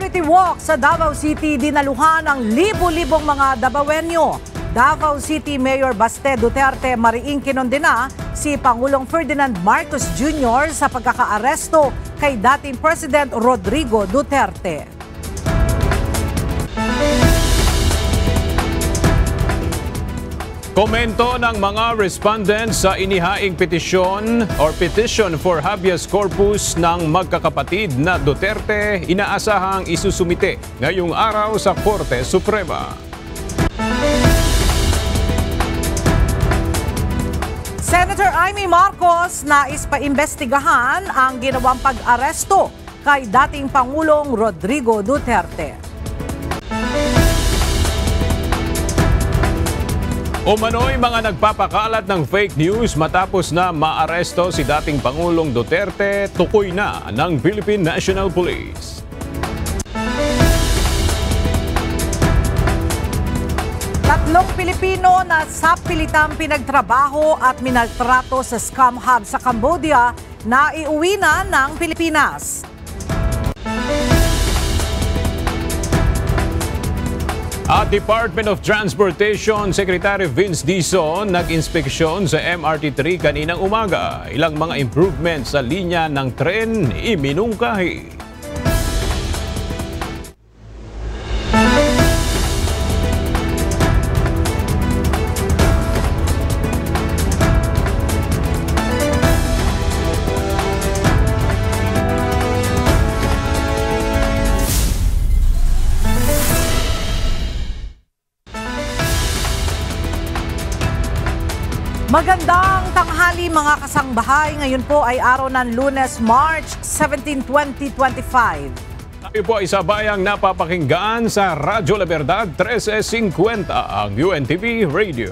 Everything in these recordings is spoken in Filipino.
Solidarity Walk sa Davao City dinaluhan ng libo-libong mga Davaoenyo. Davao City Mayor Baste Duterte mariing kinondena si Pangulong Ferdinand Marcos Jr. sa pagkakaaresto kay dating President Rodrigo Duterte. Komento ng mga respondents sa inihaing petisyon or petition for habeas corpus ng magkakapatid na Duterte inaasahang isusumite ngayong araw sa Korte Suprema. Senator Amy Marcos nais paimbestigahan ang ginawang pag-aresto kay dating Pangulong Rodrigo Duterte. Umano'y mga nagpapakalat ng fake news matapos na maaresto si dating Pangulong Duterte, tukoy na ng Philippine National Police. Tatlong Pilipino na sa pilitang pinagtrabaho at minaltrato sa scam hub sa Cambodia na iuwi na ng Pilipinas. At Department of Transportation Secretary Vince Dizon nag-inspeksyon sa MRT3 kaninang umaga. Ilang mga improvements sa linya ng tren iminungkahi. Magandang tanghali mga kasangbahay. Ngayon po ay araw ng Lunes, March 17, 2025. Tayo po ay sabayang napapakinggan sa Radyo La Verdad 1350 ang UNTV Radio.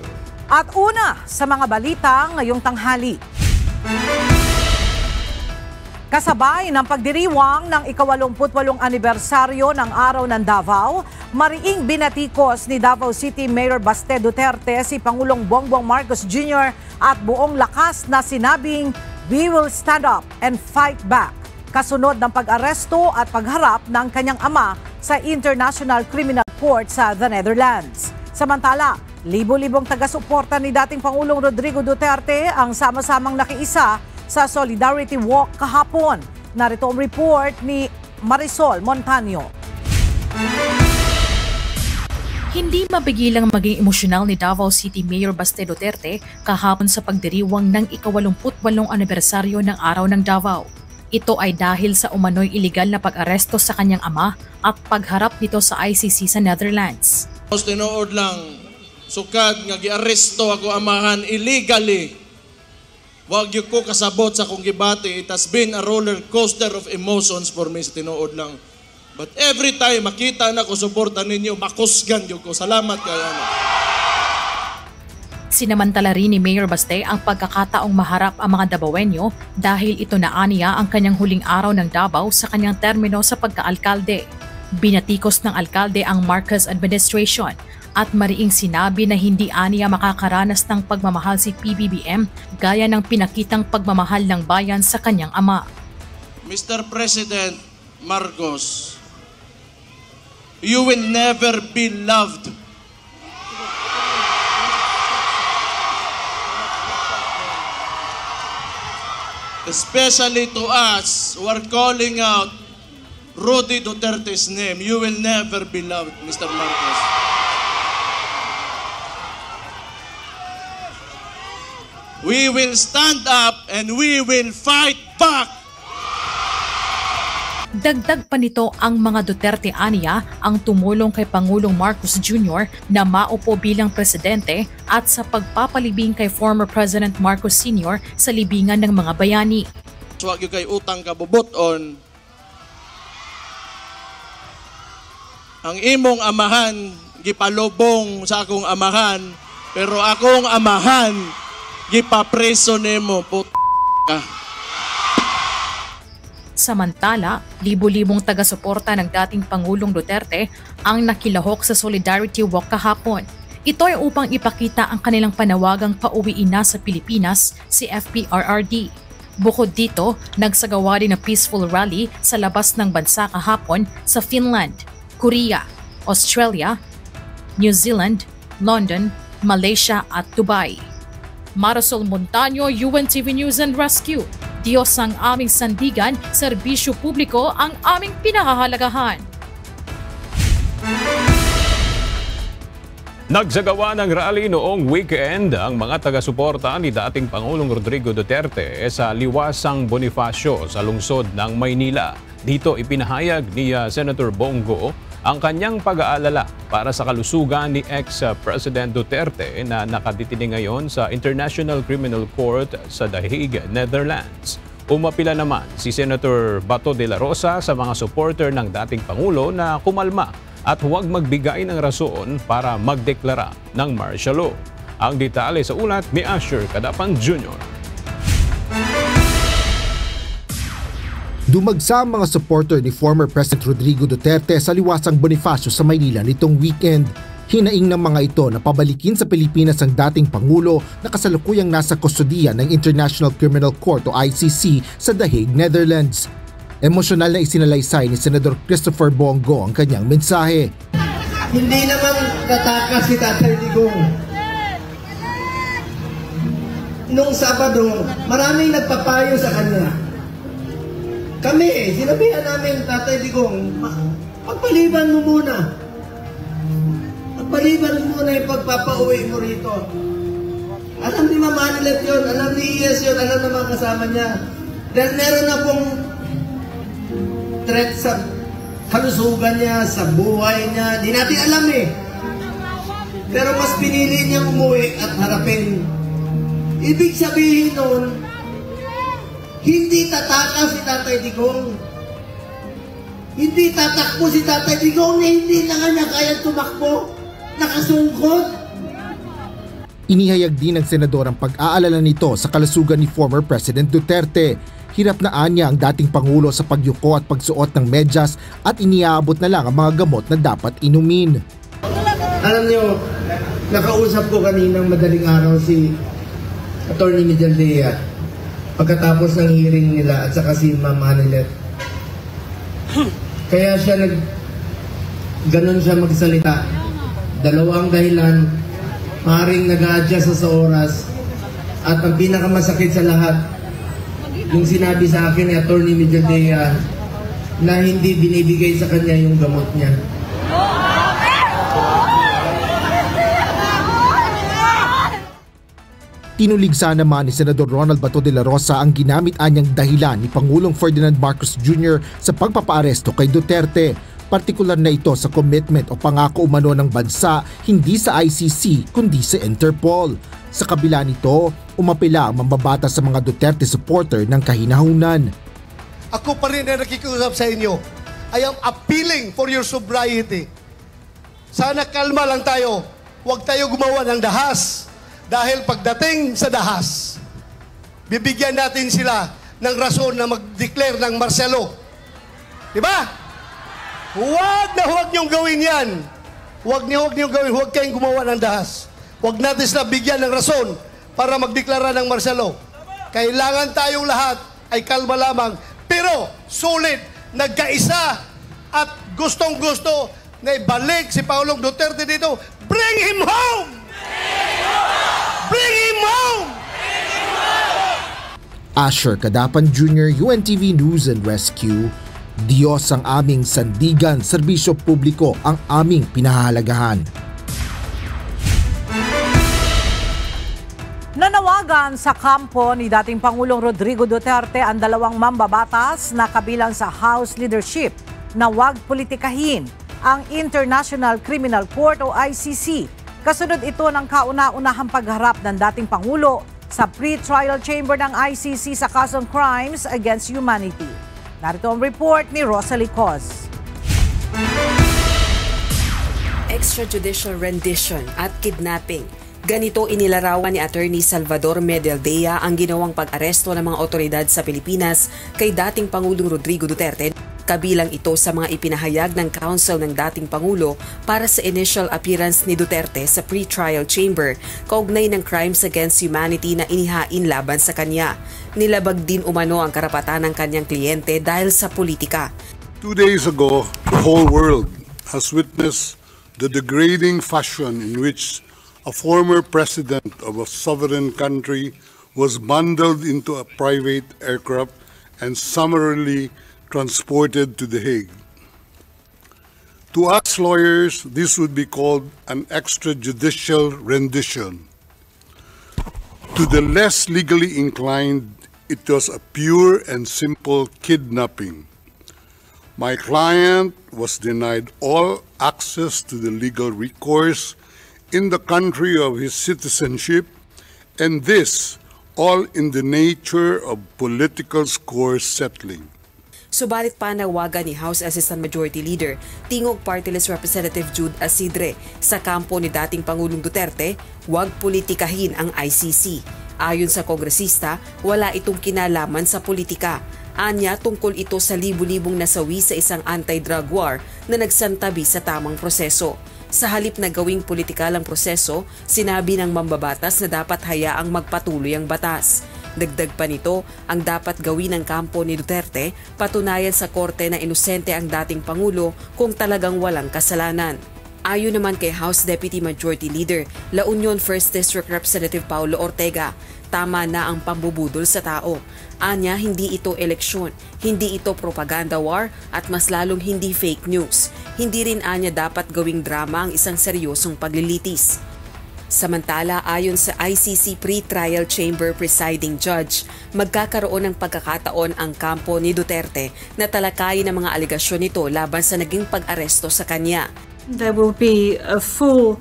At una sa mga balita ngayong tanghali. Kasabay ng pagdiriwang ng ika-88 anibersaryo ng Araw ng Davao, mariing binatikos ni Davao City Mayor Baste Duterte si Pangulong Bongbong Marcos Jr. at buong lakas na sinabing, "We will stand up and fight back." Kasunod ng pag-aresto at pagharap ng kanyang ama sa International Criminal Court sa the Netherlands. Samantala, libo-libong taga-suporta ni dating Pangulong Rodrigo Duterte ang sama-samang nakiisa sa Solidarity Walk kahapon. Narito ang report ni Marisol Montaño. Hindi mapigilang maging emosyonal ni Davao City Mayor Baste Duterte kahapon sa pagdiriwang ng ika-88 anibersaryo ng Araw ng Davao. Ito ay dahil sa umano'y iligal na pag-aresto sa kanyang ama at pagharap nito sa ICC sa Netherlands. Tinuod lang, sukad nga giaresto ako amahan illegally. Wag yung ko kasabot sa kong gibati. It has been a roller coaster of emotions for me sa tinuod lang. But every time makita na ko suporta ninyo, makusgan yung ko. Salamat kayo. Sinamantala rin ni Mayor Baste ang pagkakataong maharap ang mga Davaoenyo dahil ito na aniya ang kanyang huling araw ng Davao sa kanyang termino sa pagkaalkalde. Binatikos ng alkalde ang Marcos administration at mariing sinabi na hindi aniya makakaranas ng pagmamahal si PBBM gaya ng pinakitang pagmamahal ng bayan sa kanyang ama. Mr. President Marcos, you will never be loved. Especially to us who are calling out Rudy Duterte's name, you will never be loved, Mr. Marcos. We will stand up and we will fight back. Dagdag pa nito ang mga Duterte aniya ang tumulong kay Pangulong Marcos Jr. na maupo bilang presidente at sa pagpapalibing kay former President Marcos Sr. sa libingan ng mga bayani. Huwag yung kay utang kabubuton. Ang imong amahan, gipalubong sa akong amahan, pero akong amahan, gipapreso nimo po ka. Samantala, libo-libong taga-suporta ng dating Pangulong Duterte ang nakilahok sa Solidarity Walk kahapon. Ito ay upang ipakita ang kanilang panawagang pauwiin na sa Pilipinas si FPRRD. Bukod dito, nagsagawa din ng peaceful rally sa labas ng bansa kahapon sa Finland, Korea, Australia, New Zealand, London, Malaysia at Dubai. Marisol Montaño, UNTV News and Rescue. Diyos ang aming sandigan, serbisyo publiko ang aming pinahahalagahan. Nagsagawa ng rally noong weekend ang mga taga-suporta ni dating Pangulong Rodrigo Duterte sa Liwasang Bonifacio sa lungsod ng Maynila. Dito ipinahayag ni Senator Bongo ang kanyang pag-aalala para sa kalusugan ni ex-President Duterte na nakadetining ngayon sa International Criminal Court sa The Hague, Netherlands. Umapila naman si Senator Bato de la Rosa sa mga supporter ng dating Pangulo na kumalma at huwag magbigay ng rason para magdeklara ng martial law. Ang detalye sa ulat ni Asher Cadapan Jr. Dumagsa ang mga supporter ni former President Rodrigo Duterte sa Liwasang Bonifacio sa Maynila nitong weekend. Hinaing ng mga ito na pabalikin sa Pilipinas ang dating Pangulo na kasalukuyang nasa kustodiya ng International Criminal Court o ICC sa The Hague, Netherlands. Emosyonal na isinalaysay ni Senador Christopher Bongo ang kanyang mensahe. Hindi naman tatakas si Tatay Digong. Nung Sabado, maraming nagpapayo sa kanya. Kami, sinabihan namin, Tatay Digong, pagpaliban mo muna. Pagpaliban mo muna yung pagpapauwi mo rito. Alam ni Mama Anilet yun, alam ni Iyes yun, alam ng mga kasama niya. Dahil meron na pong threat sa kalusugan niya, sa buhay niya. Di natin alam eh. Pero mas pinili niyang umuwi at harapin. Ibig sabihin nun, hindi tatakas si Tatay Digong. Hindi tatakbo si Tatay Digong na hindi na kanya kaya tumakbo. Nakasungkot. Inihayag din ng senador ang pag-aalala nito sa kalusugan ni former President Duterte. Hirap na anya ang dating Pangulo sa pagyuko at pagsuot ng medyas at iniaabot na lang ang mga gamot na dapat inumin. Alam niyo, nakausap ko kaninang madaling araw si Atty. Miguel Dea pagkatapos ng hearing nila at saka si Ma'am Anilet. Kaya siya ganon siya magsalita. Dalawang dahilan, maaaring nag-a-adjust sa oras at ang pinakamasakit sa lahat, yung sinabi sa akin ni Atty. Miguel Dea na hindi binibigay sa kanya yung gamot niya. Tinuligsa naman ni Senador Ronald Bato de la Rosa ang ginamit anyang dahilan ni Pangulong Ferdinand Marcos Jr. sa pagpapaaresto kay Duterte. Partikular na ito sa commitment o pangako umano ng bansa hindi sa ICC kundi sa Interpol. Sa kabila nito, umapila ang mambabata sa mga Duterte supporter ng kahinahunan. Ako pa rin na nakikiusap sa inyo. I am appealing for your sobriety. Sana kalma lang tayo. Huwag tayo gumawa ng dahas. Dahil pagdating sa dahas, bibigyan natin sila ng rason na mag-declare ng martial law. Diba? Huwag niyong gawin yan. Huwag niyong gawin. Huwag kayong gumawa ng dahas. Huwag natin sila bigyan ng rason para magdeklara ng martial law. Kailangan tayong lahat ay kalma lamang. Pero sulit, nagkaisa at gustong-gusto na ibalik si Pangulong Duterte dito. Bring him home! Bring him home! Asher Cadapan Jr., UNTV News and Rescue. Diyos ang aming sandigan, serbisyo publiko ang aming pinahahalagahan. Nanawagan sa kampo ni dating Pangulong Rodrigo Duterte ang dalawang mambabatas na kabilang sa House leadership na huwag politikahin ang International Criminal Court o ICC. Kasunod ito ng kauna-unahang pagharap ng dating Pangulo sa pre-trial chamber ng ICC sa kasong crimes against humanity. Narito ang report ni Rosalie Cos. Extrajudicial rendition at kidnapping. Ganito inilarawan ni Attorney Salvador Medialdea ang ginawang pag-aresto ng mga otoridad sa Pilipinas kay dating Pangulong Rodrigo Duterte Kabilang ito sa mga ipinahayag ng counsel ng dating Pangulo para sa initial appearance ni Duterte sa pre-trial chamber kaugnay ng crimes against humanity na inihain laban sa kanya. Nilabag din umano ang karapatan ng kanyang kliyente dahil sa politika. 2 days ago, the whole world has witnessed the degrading fashion in which a former president of a sovereign country was bundled into a private aircraft and summarily transported to The Hague. To us lawyers, this would be called an extrajudicial rendition. To the less legally inclined, it was a pure and simple kidnapping. My client was denied all access to the legal recourse in the country of his citizenship, and this all in the nature of political score settling. Subalit panawagan ni House Assistant Majority Leader, Tingog Party List Representative Jude Asidre sa kampo ni dating Pangulong Duterte, huwag politikahin ang ICC. Ayon sa kongresista, wala itong kinalaman sa politika. Anya, tungkol ito sa libu-libong nasawi sa isang anti-drug war na nagsantabi sa tamang proseso. Sa halip na gawing politikal ang proseso, sinabi ng mambabatas na dapat hayaang magpatuloy ang batas. Dagdag pa nito, ang dapat gawin ng kampo ni Duterte, patunayan sa korte na inosente ang dating Pangulo kung talagang walang kasalanan. Ayon naman kay House Deputy Majority Leader, La Union 1st District Representative Paulo Ortega, tama na ang pambubudol sa tao. Anya, hindi ito eleksyon, hindi ito propaganda war at mas lalong hindi fake news. Hindi rin anya dapat gawing drama ang isang seryosong paglilitis. Samantala, ayon sa ICC Pre-Trial Chamber Presiding Judge, magkakaroon ng pagkakataon ang kampo ni Duterte na talakayin ang mga aligasyon nito laban sa naging pag-aresto sa kanya. There will be a full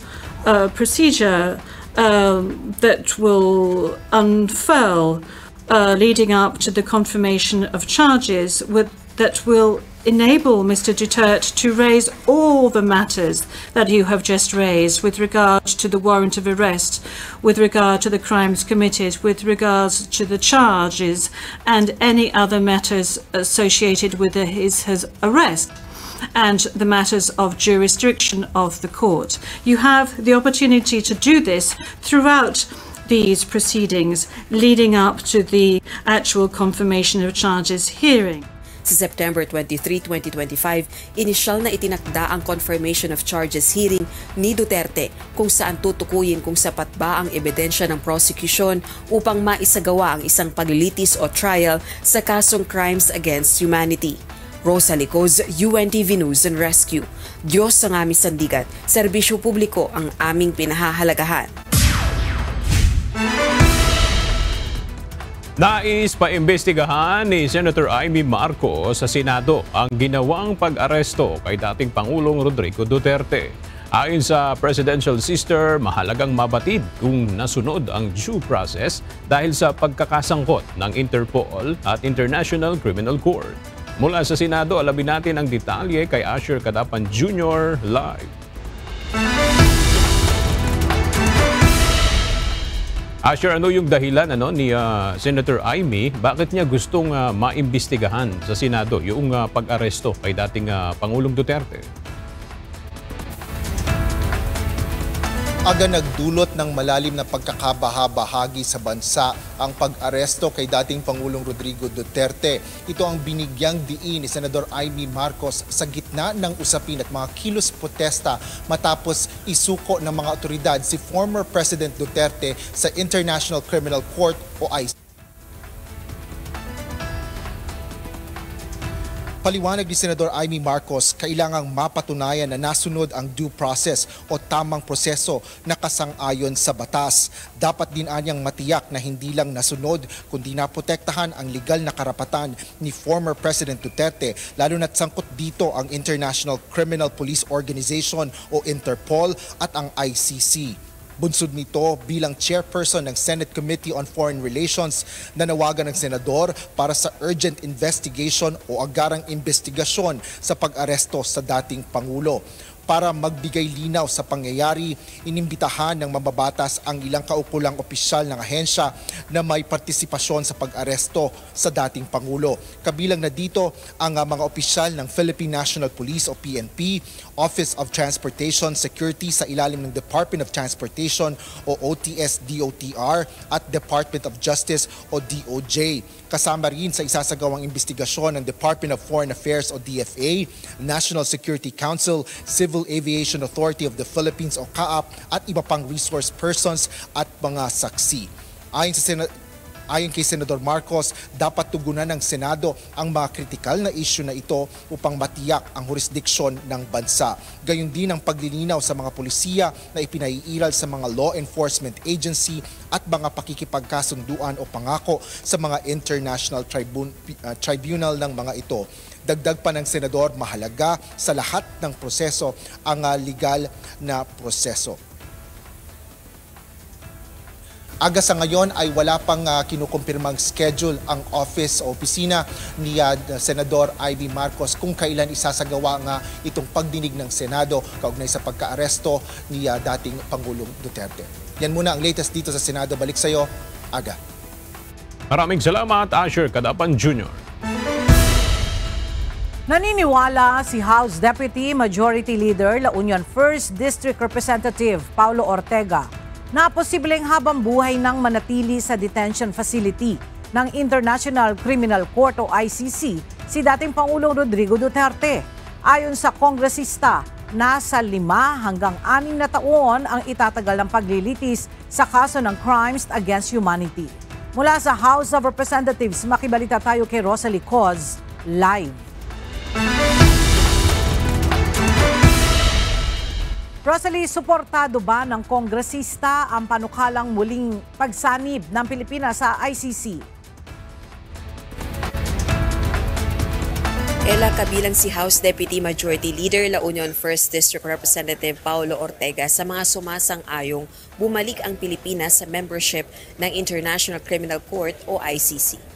procedure that will unfurl leading up to the confirmation of charges that will enable Mr. Duterte to raise all the matters that you have just raised with regard to the warrant of arrest, with regard to the crimes committed, with regards to the charges and any other matters associated with his arrest, and the matters of jurisdiction of the court. You have the opportunity to do this throughout these proceedings leading up to the actual confirmation of charges hearing. Sa September 23, 2025, inisyal na itinakda ang confirmation of charges hearing ni Duterte kung saan tutukuyin kung sapat ba ang ebidensya ng prosecution upang maisagawa ang isang paglilitis o trial sa kasong crimes against humanity. Rosa Licoz, UNTV News and Rescue. Diyos ang aming sandigan, serbisyo publiko ang aming pinahahalagahan. Nais paimbestigahan ni Senator Amy Marcos sa Senado ang ginawang pag-aresto kay dating Pangulong Rodrigo Duterte. Ayon sa presidential sister, mahalagang mabatid kung nasunod ang due process dahil sa pagkakasangkot ng Interpol at International Criminal Court. Mula sa Senado, alamin natin ang detalye kay Asher Cadapan Jr. live. Asher, ano yung dahilan ni Senator Amy? Bakit niya gustong maimbestigahan sa Senado yung pag-aresto kay dating Pangulong Duterte? Aga nagdulot ng malalim na pagkakabaha-bahagi sa bansa ang pag-aresto kay dating Pangulong Rodrigo Duterte. Ito ang binigyang diin ni Senador Amy Marcos sa gitna ng usapin at mga kilos protesta matapos isuko ng mga otoridad si former President Duterte sa International Criminal Court o ICC. Paliwanag ni Senador Amy Marcos, kailangang mapatunayan na nasunod ang due process o tamang proseso na kasang-ayon sa batas. Dapat din anyang matiyak na hindi lang nasunod kundi naprotektahan ang legal na karapatan ni former President Duterte, lalo na't sangkot dito ang International Criminal Police Organization o Interpol at ang ICC. Bunsod nito bilang chairperson ng Senate Committee on Foreign Relations, nanawagan ng senador para sa urgent investigation o agarang investigasyon sa pag-aresto sa dating Pangulo. Para magbigay linaw sa pangyayari, inimbitahan ng mambabatas ang ilang kaukulang opisyal ng ahensya na may partisipasyon sa pag-aresto sa dating Pangulo. Kabilang na dito ang mga opisyal ng Philippine National Police o PNP, Office of Transportation Security sa ilalim ng Department of Transportation o OTS-DOTR at Department of Justice o DOJ. Kasama rin sa isasagawang investigasyon ng Department of Foreign Affairs o DFA, National Security Council, Civil Aviation Authority of the Philippines o CAAP at iba pang resource persons at mga saksi. Ayon kay Senador Marcos, dapat tugunan ng Senado ang mga kritikal na issue na ito upang matiyak ang jurisdiksyon ng bansa. Gayon din ang paglilinaw sa mga pulisiya na ipinaiiral sa mga law enforcement agency at mga pakikipagkasunduan o pangako sa mga international tribunal ng mga ito. Dagdag pa ng Senador, mahalaga sa lahat ng proseso ang legal na proseso. Aga sa ngayon ay wala pang kinukumpirmang schedule ang office o opisina ni Senador Amy Marcos kung kailan isasagawa nga itong pagdinig ng Senado kaugnay sa pagkaaresto ni dating Pangulong Duterte. Yan muna ang latest dito sa Senado. Balik sa iyo, Aga. Maraming salamat, Asher Cadapan Jr. Naniniwala si House Deputy Majority Leader La Union 1st District Representative Paulo Ortega na posibleng habang buhay ng manatili sa detention facility ng International Criminal Court o ICC si dating Pangulong Rodrigo Duterte. Ayon sa kongresista, nasa 5 hanggang 6 na taon ang itatagal ng paglilitis sa kaso ng crimes against humanity. Mula sa House of Representatives, makibalita tayo kay Rosalie Coz, live. Rosalie, suportado ba ng kongresista ang panukalang muling pagsanib ng Pilipinas sa ICC? Ella, kabilang si House Deputy Majority Leader La Union 1st District Representative Paulo Ortega sa mga sumasang-ayong bumalik ang Pilipinas sa membership ng International Criminal Court o ICC.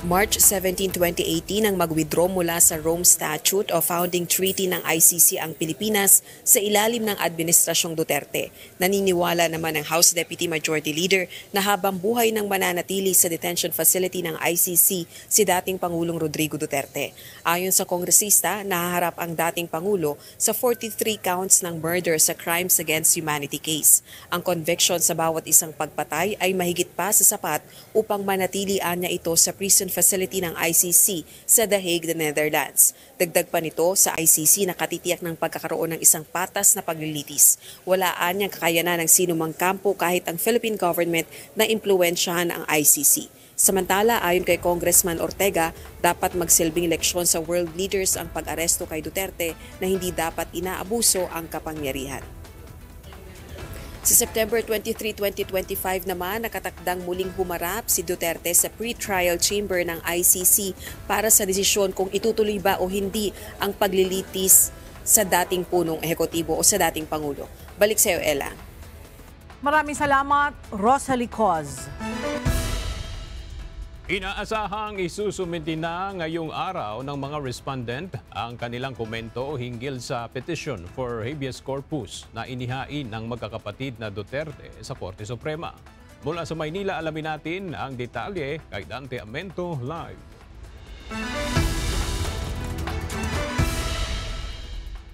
March 17, 2018 nang mag-withdraw mula sa Rome Statute o Founding Treaty ng ICC ang Pilipinas sa ilalim ng Administrasyong Duterte. Naniniwala naman ang House Deputy Majority Leader na habang buhay ng mananatili sa detention facility ng ICC si dating Pangulong Rodrigo Duterte. Ayon sa kongresista, nahaharap ang dating Pangulo sa 43 counts ng murder sa crimes against humanity case. Ang conviction sa bawat isang pagpatay ay mahigit pa sa sapat upang manatilian niya ito sa prison facility ng ICC sa The Hague, the Netherlands. Dagdag pa nito, sa ICC nakatitiyak ng pagkakaroon ng isang patas na paglilitis. Walaan niyang kakayanan ng sinumang kampo kahit ang Philippine government na impluwensyahan ang ICC. Samantala, ayon kay Congressman Ortega, dapat magsilbing leksyon sa world leaders ang pag-aresto kay Duterte na hindi dapat inaabuso ang kapangyarihan. Sa September 23, 2025 naman, nakatakdang muling humarap si Duterte sa pre-trial chamber ng ICC para sa desisyon kung itutuloy ba o hindi ang paglilitis sa dating punong ehekutibo o sa dating Pangulo. Balik sa iyo, Ella. Maraming salamat, Rosalie Coz. Inaasahang isusumiti na ngayong araw ng mga respondent ang kanilang komento hinggil sa petition for habeas corpus na inihain ng magkakapatid na Duterte sa Korte Suprema. Mula sa Maynila, alamin natin ang detalye kay Dante Amento live.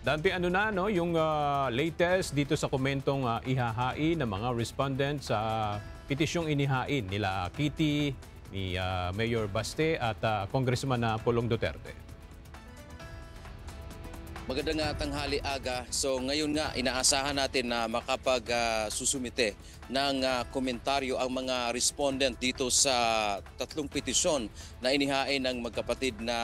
Dante, ano na yung latest dito sa komentong ihahain ng mga respondent sa petisyong inihain nila Kitty, ni Mayor Baste at Congressman Pulong Duterte? Magandang tanghali, Aga. So ngayon nga inaasahan natin na makapag-susumite ng komentaryo ang mga respondent dito sa tatlong petisyon na inihain ng magkapatid na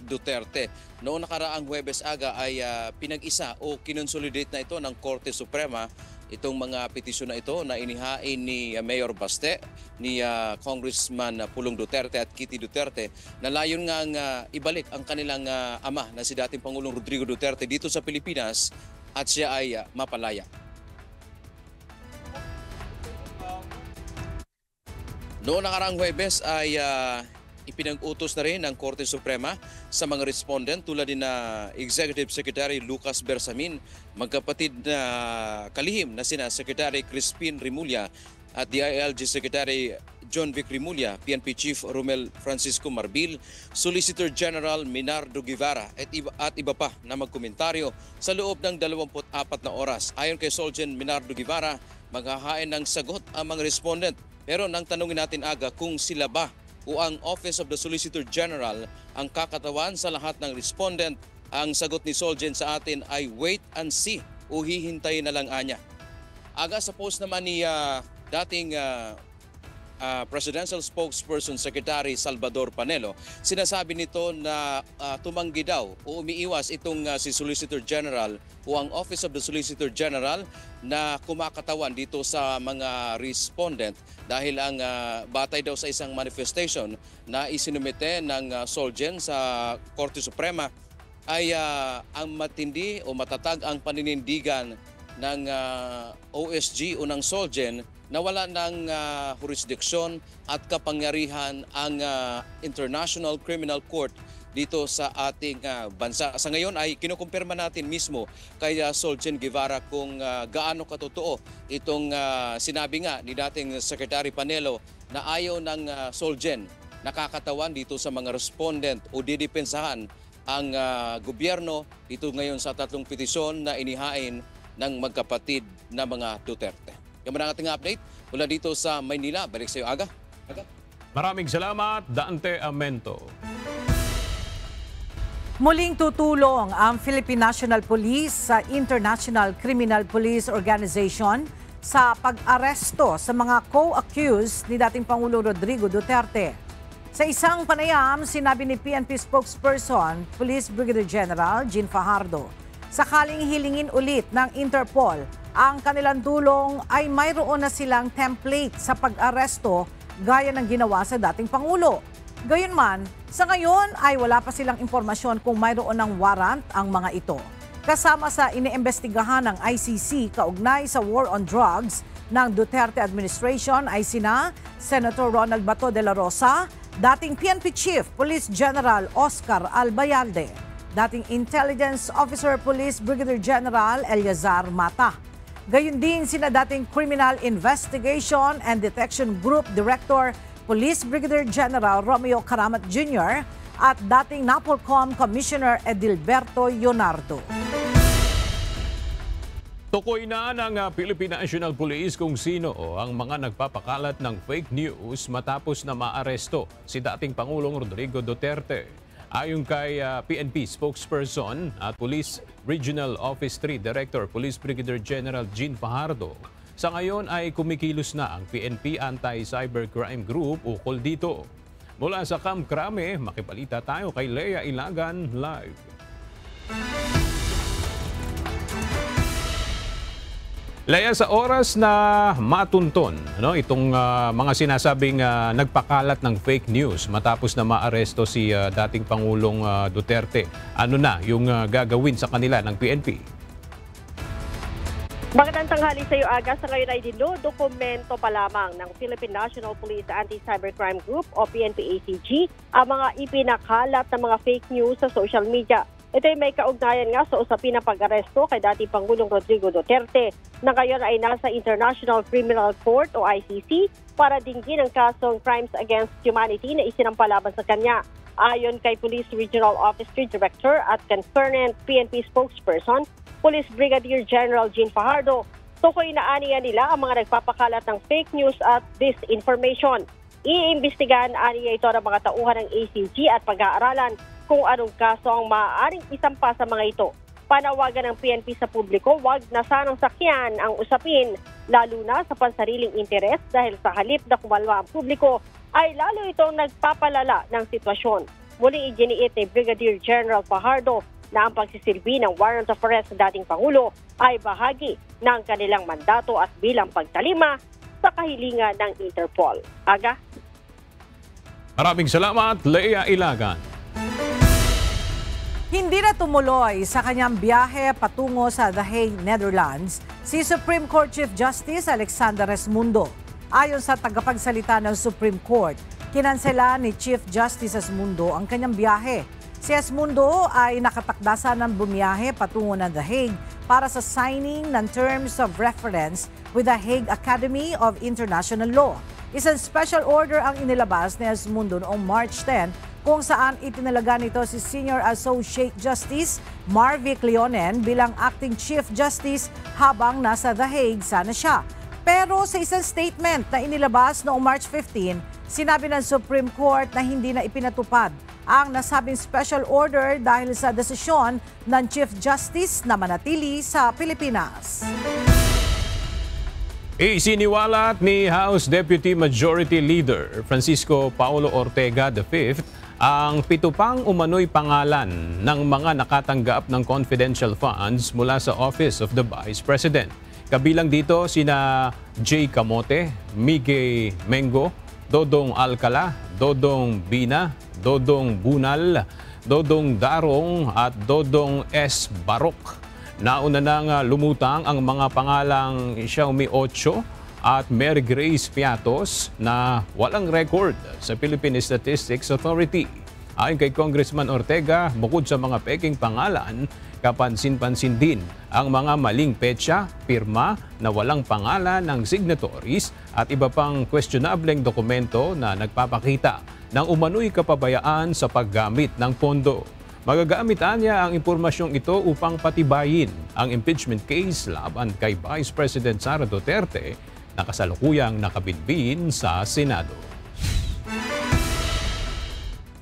Duterte. Noong nakaraang Huwebes, Aga, ay pinag-isa o kinonsolidate na ito ng Korte Suprema itong mga petisyon na ito na inihain ni Mayor Baste, ni Congressman Pulong Duterte at Kitty Duterte, na layon nga ibalik ang kanilang ama na si dating Pangulong Rodrigo Duterte dito sa Pilipinas at siya ay mapalaya. Noong nakaraang Huwebes ay ipinag-utos na rin ng Korte Suprema sa mga respondent tulad din na Executive Secretary Lucas Bersamin, magkapatid na kalihim na sina Secretary Crispin Rimulya at DILG Secretary John Vic Rimulya, PNP Chief Romel Francisco Marbil, Solicitor General Minardo Guevara at iba pa na magkomentaryo sa loob ng 24 na oras. Ayon kay Solgen Minardo Guevara, maghahain ng sagot ang mga respondent. Pero nang tanungin natin aga kung sila ba o ang Office of the Solicitor General ang kakatawan sa lahat ng respondent, ang sagot ni Solgen sa atin ay wait and see o hihintayin na lang anya. Aga sa post naman ni dating Presidential Spokesperson Secretary Salvador Panelo, sinasabi nito na tumanggi daw o umiiwas itong si Solicitor General o ang Office of the Solicitor General na kumakatawan dito sa mga respondent dahil ang batay daw sa isang manifestation na isinumite ng Solgen sa Korte Suprema ay ang matindi o matatag ang paninindigan ng OSG o ng Solgen na wala ng jurisdiksyon at kapangyarihan ang International Criminal Court dito sa ating bansa. Sa ngayon ay kinukumpirma natin mismo kay Solgen Guevara kung gaano katotoo itong sinabi nga ni dating Secretary Panelo na ayaw ng Solgen nakakatawan dito sa mga respondent o didepensahan ang gobyerno dito ngayon sa 3 petisyon na inihain ng magkapatid na mga Duterte. Yan ang ating update mula dito sa Maynila. Balik sa iyo, Aga. Maraming salamat, Dante Amento. Muling tutulong ang Philippine National Police sa International Criminal Police Organization sa pag-aresto sa mga co-accused ni dating Pangulong Rodrigo Duterte. Sa isang panayam, sinabi ni PNP spokesperson, Police Brigadier General Jean Fajardo, sakaling hilingin ulit ng Interpol ang kanilang tulong ay mayroon na silang template sa pag-aresto gaya ng ginawa sa dating Pangulo. Gayunman, sa ngayon ay wala pa silang impormasyon kung mayroon ng warrant ang mga ito. Kasama sa iniimbestigahan ng ICC kaugnay sa war on drugs ng Duterte administration ay sina Senator Ronald Bato de la Rosa, dating PNP Chief Police General Oscar Albayalde, dating Intelligence Officer Police Brigadier General Eleazar Mata. Gayon din sina dating Criminal Investigation and Detection Group Director Police Brigadier General Romeo Karamat Jr. at dating NAPOLCOM Commissioner Edilberto Leonardo. Tukoy na ng Philippine National Police kung sino ang mga nagpapakalat ng fake news matapos na maaresto si dating Pangulong Rodrigo Duterte. Ayon kay PNP spokesperson at Police Regional Office 3 Director Police Brigadier General Jean Fajardo, sa ngayon ay kumikilos na ang PNP Anti-Cybercrime Group ukol dito. Mula sa Camp Crame, makipalita tayo kay Lea Ilagan live. Lea, sa oras na matunton itong mga sinasabing nagpakalat ng fake news matapos na maaresto si dating Pangulong Duterte, ano na yung gagawin sa kanila ng PNP? Magandang tanghali sa iyo, Aga. Sa ngayon ay dinodokumento pa lamang ng Philippine National Police Anti-Cybercrime Group o PNP-ACG ang mga ipinakalat na mga fake news sa social media. Ito ay may kaugnayan nga sa usapin ng pag-aresto kay dating Pangulong Rodrigo Duterte na ngayon ay nasa International Criminal Court o ICC para dinggin ang kasong Crimes Against Humanity na isinampalaban sa kanya. Ayon kay Police Regional Office 3 Director at concerned PNP spokesperson, Police Brigadier General Jean Fajardo, tukoy na aniya nila ang mga nagpapakalat ng fake news at disinformation. Iimbestigahan aniya ito ng mga tauhan ng ACG at pag-aaralan kung anong kaso ang maaaring isampa sa mga ito. Panawagan ng PNP sa publiko, wag na sanang sakyan ang usapin, lalo na sa pansariling interes dahil sa halip na kumalma ang publiko, ay lalo itong nagpapalala ng sitwasyon. Muling iginiit ni Brigadier General Fajardo na ang pagsisilbi ng warrant of arrest sa dating Pangulo ay bahagi ng kanilang mandato at bilang pagtalima sa kahilingan ng Interpol. Aga? Maraming salamat, Lea Ilagan. Hindi na tumuloy sa kanyang biyahe patungo sa The Hague, Netherlands, si Supreme Court Chief Justice Alexander Resmundo. Ayon sa tagapagsalita ng Supreme Court, kinansela ni Chief Justice Asmundo ang kanyang biyahe. Si Asmundo ay nakatakda sanang bumiyahe patungo ng The Hague para sa signing ng Terms of Reference with the Hague Academy of International Law. Isang special order ang inilabas ni Asmundo noong March 10 kung saan itinalaga nito si Senior Associate Justice Marvick Leonen bilang Acting Chief Justice habang nasa The Hague sana siya. Pero sa isang statement na inilabas noong March 15, sinabi ng Supreme Court na hindi na ipinatupad ang nasabing special order dahil sa desisyon ng Chief Justice na manatili sa Pilipinas. Isiniwalat ni House Deputy Majority Leader Francisco Paulo Ortega V ang 7 pang umano'y pangalan ng mga nakatanggap ng confidential funds mula sa Office of the Vice President. Kabilang dito sina Jay Camote, Miguel Mengo, Dodong Alcala, Dodong Bina, Dodong Bunal, Dodong Darong at Dodong S. Barok. Nauna nang lumutang ang mga pangalang Xiaomi 8 at Mary Grace Piatos na walang record sa Philippine Statistics Authority. Ayon kay Congressman Ortega, bukod sa mga peking pangalan, kapansin-pansin din ang mga maling petsa, pirma na walang pangalan ng signatories at iba pang questionableng dokumento na nagpapakita ng umano'y kapabayaan sa paggamit ng pondo. Magagamit niya ang impormasyong ito upang patibayin ang impeachment case laban kay Vice President Sara Duterte na kasalukuyang nakabinbin sa Senado.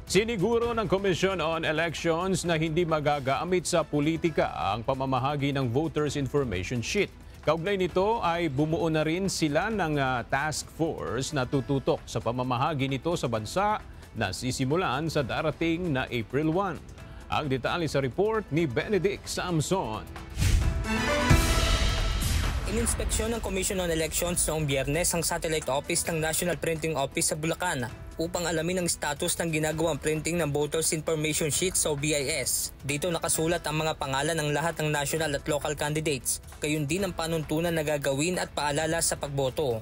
Siniguro ng Commission on Elections na hindi magagamit sa politika ang pamamahagi ng Voters Information Sheet. Kaugnay nito ay bumuo na rin sila ng task force na tututok sa pamamahagi nito sa bansa na sisimulan sa darating na April 1. Ang detalye sa report ni Benedict Samson. Ininspeksyon ng Commission on Elections noong Biyernes ang satellite office ng National Printing Office sa Bulacan upang alamin ang status ng ginagawang printing ng Voters Information Sheet o VIS. Dito nakasulat ang mga pangalan ng lahat ng national at local candidates, gayon din ang panuntunan na gagawin at paalala sa pagboto.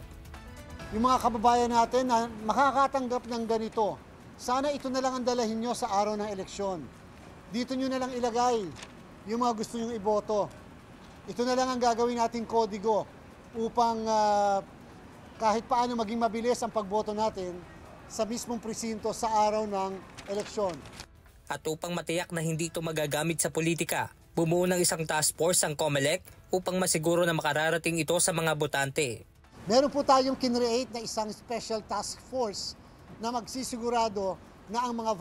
Yung mga kababayan natin na makakatanggap ng ganito, sana ito na lang ang dalahin nyo sa araw ng eleksyon. Dito nyo na lang ilagay yung mga gusto nyong iboto. Ito na lang ang gagawin nating kodigo upang kahit paano maging mabilis ang pagboto natin sa mismong presinto sa araw ng eleksyon. At upang matiyak na hindi ito magagamit sa politika, bumuo ng isang task force ang COMELEC upang masiguro na makararating ito sa mga botante. Meron po tayong kinreate na isang special task force na magsisigurado na ang mga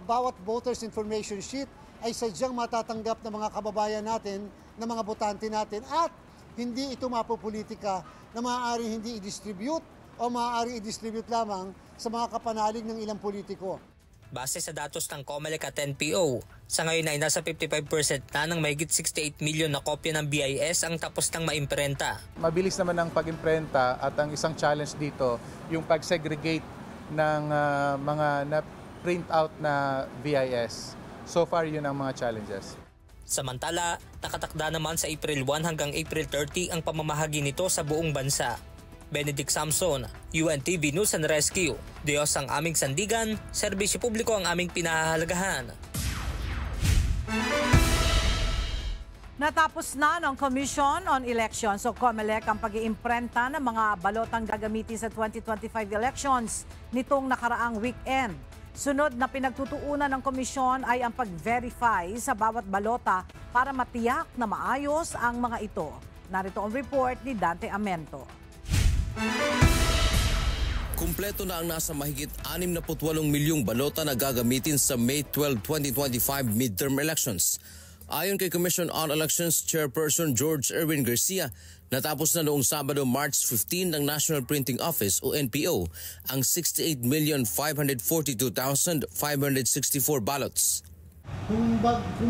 bawat voters information sheet ay sadyang matatanggap ng mga kababayan natin, ng mga botante natin at hindi ito mapopolitika na maaaring hindi i-distribute o maaaring i-distribute lamang sa mga kapanalig ng ilang politiko. Base sa datos ng COMELEC at NPO, sa ngayon ay nasa 55% na ng mahigit 68 million na kopya ng BIS ang tapos ng maimprenta. Mabilis naman ang pag-imprenta at ang isang challenge dito, yung pag-segregate ng mga print out na VIS. So far, yun ang mga challenges. Samantala, nakatakda naman sa April 1 hanggang April 30 ang pamamahagi nito sa buong bansa. Benedict Samson, UNTV News and Rescue. Diyos ang aming sandigan, serbisyo publiko ang aming pinahahalagahan. Natapos na ng Commission on Elections o COMELEC ang pag-iimprenta ng mga balotang gagamitin sa 2025 elections nitong nakaraang weekend. Sunod na pinagtutuunan ng komisyon ay ang pag-verify sa bawat balota para matiyak na maayos ang mga ito. Narito ang report ni Dante Amento. Kumpleto na ang nasa mahigit 68 milyong balota na gagamitin sa May 12, 2025 midterm elections. Ayon kay Commission on Elections Chairperson George Erwin Garcia, natapos na noong Sabado, March 15 ng National Printing Office o NPO ang 68,542,564 ballots. Kung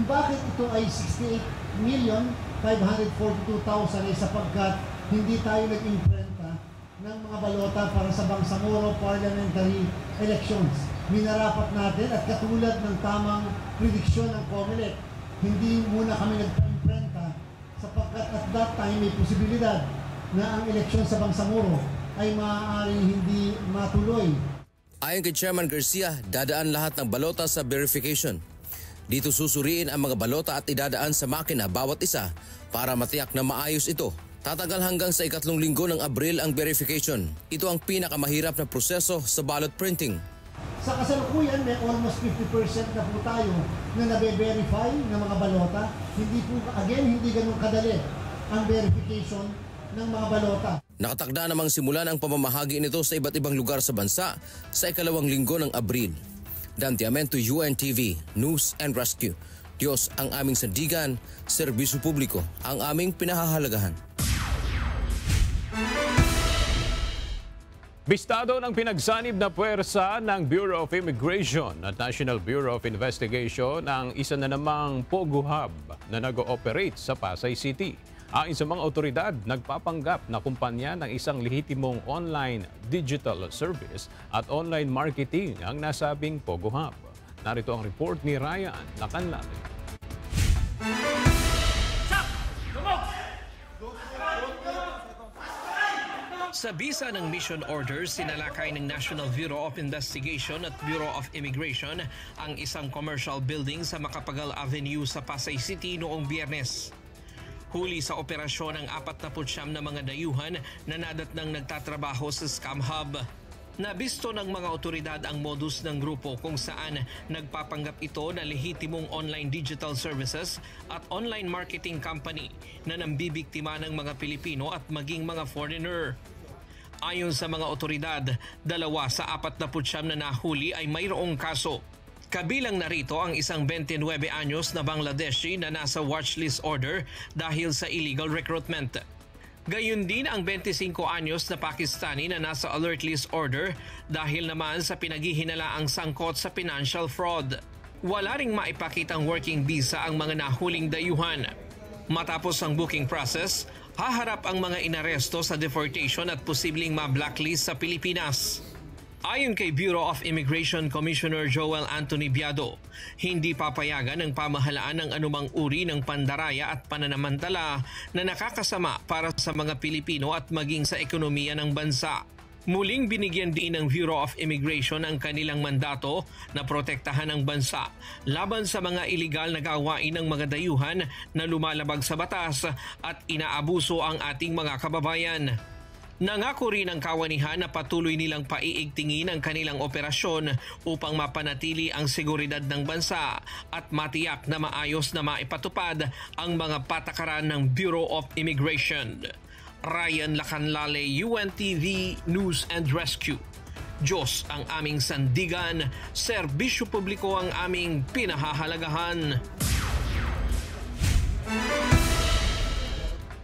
bakit ito ay 68,542,000 ay sapagkat hindi tayo nag-imprenta ng mga balota para sa Bangsamoro Parliamentary Elections. Minarapat natin at katulad ng tamang prediksyon ng COMELEC, hindi muna kami nagpa-imprenta sapagkat at that time may posibilidad na ang eleksyon sa Bangsamoro ay maaaring hindi matuloy. Ayon kay Chairman Garcia, dadaan lahat ng balota sa verification. Dito susuriin ang mga balota at idadaan sa makina bawat isa para matiyak na maayos ito. Tatagal hanggang sa 3 linggo ng Abril ang verification. Ito ang pinakamahirap na proseso sa ballot printing. Sa kasalukuyan, may almost 50% na po tayo na nabe-verify ng mga balota. Hindi ganun kadali ang verification ng mga balota. Nakatakda namang simulan ang pamamahagi nito sa iba't ibang lugar sa bansa sa 2 linggo ng Abril. Dan Tiamento, UNTV, News and Rescue. Diyos ang aming sandigan, serbisyo publiko ang aming pinahahalagahan. Bistado ng pinagsanib na puwersa ng Bureau of Immigration at National Bureau of Investigation ang isa na namang Pogo Hub na nag-ooperate sa Pasay City. Ayon sa mga otoridad, nagpapanggap na kumpanya ng isang lehitimong online digital service at online marketing ang nasabing Pogo Hub. Narito ang report ni Ryan Lacanlate. Sa bisa ng mission orders, sinalakay ng National Bureau of Investigation at Bureau of Immigration ang isang commercial building sa Macapagal Avenue sa Pasay City noong Biyernes. Huli sa operasyon ang 49 na mga dayuhan na nadatnang nagtatrabaho sa Scam Hub. Nabisto ng mga otoridad ang modus ng grupo kung saan nagpapanggap ito na lehitimong online digital services at online marketing company na nambibiktima ng mga Pilipino at maging mga foreigner. Ayon sa mga otoridad, 2 sa 49 na nahuli ay mayroong kaso. Kabilang narito ang isang 29 anyos na Bangladeshi na nasa watchlist order dahil sa illegal recruitment. Gayun din ang 25 anyos na Pakistani na nasa alert list order dahil naman sa pinaghihinalaang sangkot sa financial fraud. Wala ring maipakitang working visa ang mga nahuling dayuhan. Matapos ang booking process, haharap ang mga inaresto sa deportation at posibleng ma-blacklist sa Pilipinas. Ayon kay Bureau of Immigration Commissioner Joel Anthony Biado, hindi papayagan ng pamahalaan ng anumang uri ng pandaraya at pananamantala na nakakasama para sa mga Pilipino at maging sa ekonomiya ng bansa. Muling binigyan din ng Bureau of Immigration ang kanilang mandato na protektahan ang bansa laban sa mga iligal na gawain ng mga dayuhan na lumalabag sa batas at inaabuso ang ating mga kababayan. Nangako rin ang kawanihan na patuloy nilang paiigtingin ang kanilang operasyon upang mapanatili ang seguridad ng bansa at matiyak na maayos na maipatupad ang mga patakaran ng Bureau of Immigration. Ryan Lacanlale, UNTV News and Rescue. Diyos ang aming sandigan, serbisyo publiko ang aming pinahahalagahan.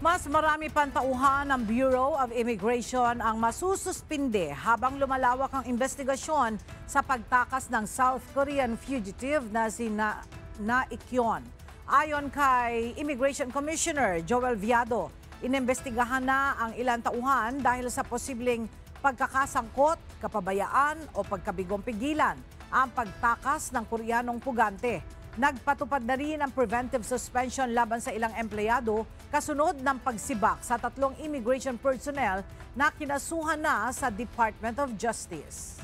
Mas marami pang tauhan ng Bureau of Immigration ang masususpinde habang lumalawak ang investigasyon sa pagtakas ng South Korean fugitive na si Na Ik-yeon. Ayon kay Immigration Commissioner Joel Viado, inimbestigahan na ang ilang tauhan dahil sa posibleng pagkakasangkot, kapabayaan o pagkabigong pigilan ang pagtakas ng Koreanong pugante. Nagpatupad na rin ang preventive suspension laban sa ilang empleyado kasunod ng pagsibak sa 3 immigration personnel na kinasuhan na sa Department of Justice.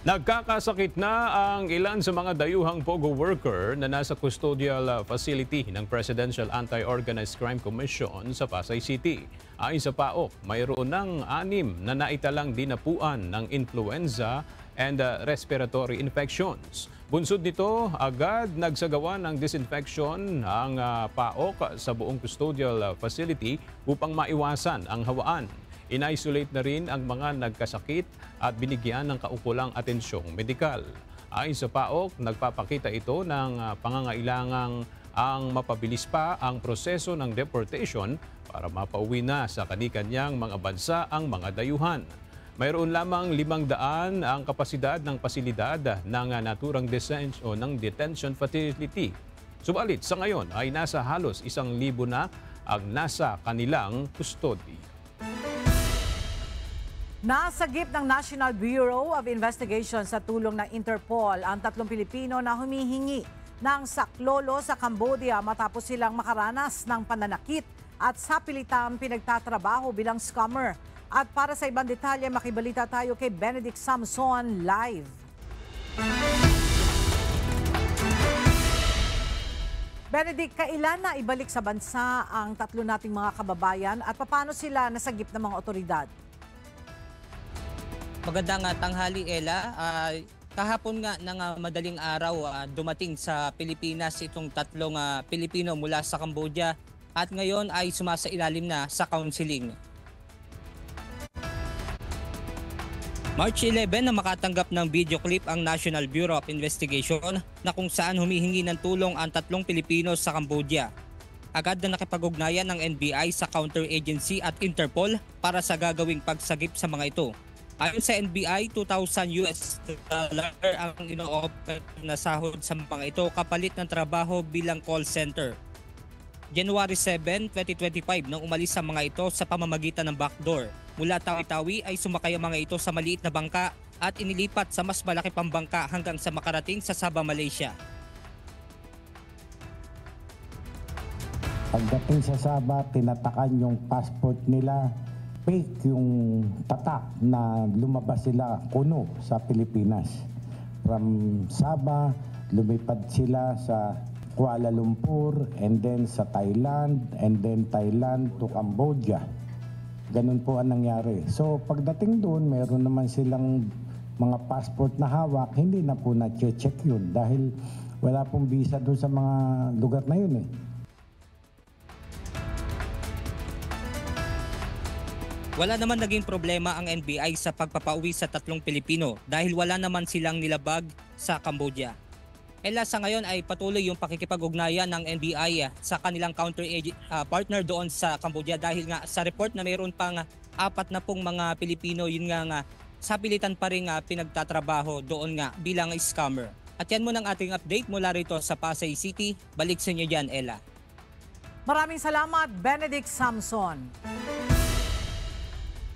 Nagkakasakit na ang ilan sa mga dayuhang Pogo worker na nasa custodial facility ng Presidential Anti-Organized Crime Commission sa Pasay City. Ayon sa PAOK, mayroon ng 6 na naitalang dinapuan ng influenza and respiratory infections. Bunsod nito, agad nagsagawa ng disinfection ang PAOK sa buong custodial facility upang maiwasan ang hawaan. In-isolate na rin ang mga nagkasakit at binigyan ng kaukulang atensyong medikal. Ayon sa PAOK, nagpapakita ito ng pangangailangang ang mapabilis pa ang proseso ng deportation para mapauwi na sa kani-kanyang mga bansa ang mga dayuhan. Mayroon lamang 500 ang kapasidad ng pasilidad ng naturang detention facility. Subalit sa ngayon ay nasa halos 1,000 na ang nasa kanilang custody. Nasagip ng National Bureau of Investigation sa tulong ng Interpol ang 3 Pilipino na humihingi ng saklolo sa Cambodia matapos silang makaranas ng pananakit at sa pilitang pinagtatrabaho bilang scammer. At para sa ibang detalye, makibalita tayo kay Benedict Samson live. Benedict, kailan na ibalik sa bansa ang tatlo nating mga kababayan at paano sila nasagip ng mga otoridad? Magandang tanghali, Ella. Kahapon nga ng madaling araw dumating sa Pilipinas itong tatlong Pilipino mula sa Cambodia at ngayon ay sumasailalim na sa counseling. March 11 na makatanggap ng video clip ang National Bureau of Investigation na kung saan humihingi ng tulong ang tatlong Pilipino sa Cambodia. Agad na nakipag-ugnayan ng NBI sa counter-agency at Interpol para sa gagawing pagsagip sa mga ito. Ayon sa NBI, $2,000 ang ino-offer na sahod sa mga ito kapalit ng trabaho bilang call center. January 7, 2025 nang umalis sa mga ito sa pamamagitan ng backdoor. Mula Tawi-Tawi ay sumakay ang mga ito sa maliit na bangka at inilipat sa mas malaki pang bangka hanggang sa makarating sa Sabah, Malaysia. Pagdating sa Sabah, tinatakan yung passport nila. Fake yung tatak na lumabas sila kuno sa Pilipinas. From Sabah, lumipad sila sa Kuala Lumpur and then sa Thailand and then Thailand to Cambodia. Ganun po ang nangyari. So pagdating doon, meron naman silang mga passport na hawak, hindi na po na-check yun dahil wala pong visa doon sa mga lugar na yun eh. Wala naman naging problema ang NBI sa pagpapauwi sa tatlong Pilipino dahil wala naman silang nilabag sa Cambodia. Ella, sa ngayon ay patuloy yung pakikipag-ugnayan ng NBI sa kanilang partner doon sa Cambodia dahil nga sa report na mayroon pang 4 na pong mga Pilipino yun nga sa pilitan pa rin pinagtatrabaho doon nga bilang scammer. At yan muna ang ating update mula rito sa Pasay City. Balik sa inyo dyan, Ella. Maraming salamat, Benedict Samson.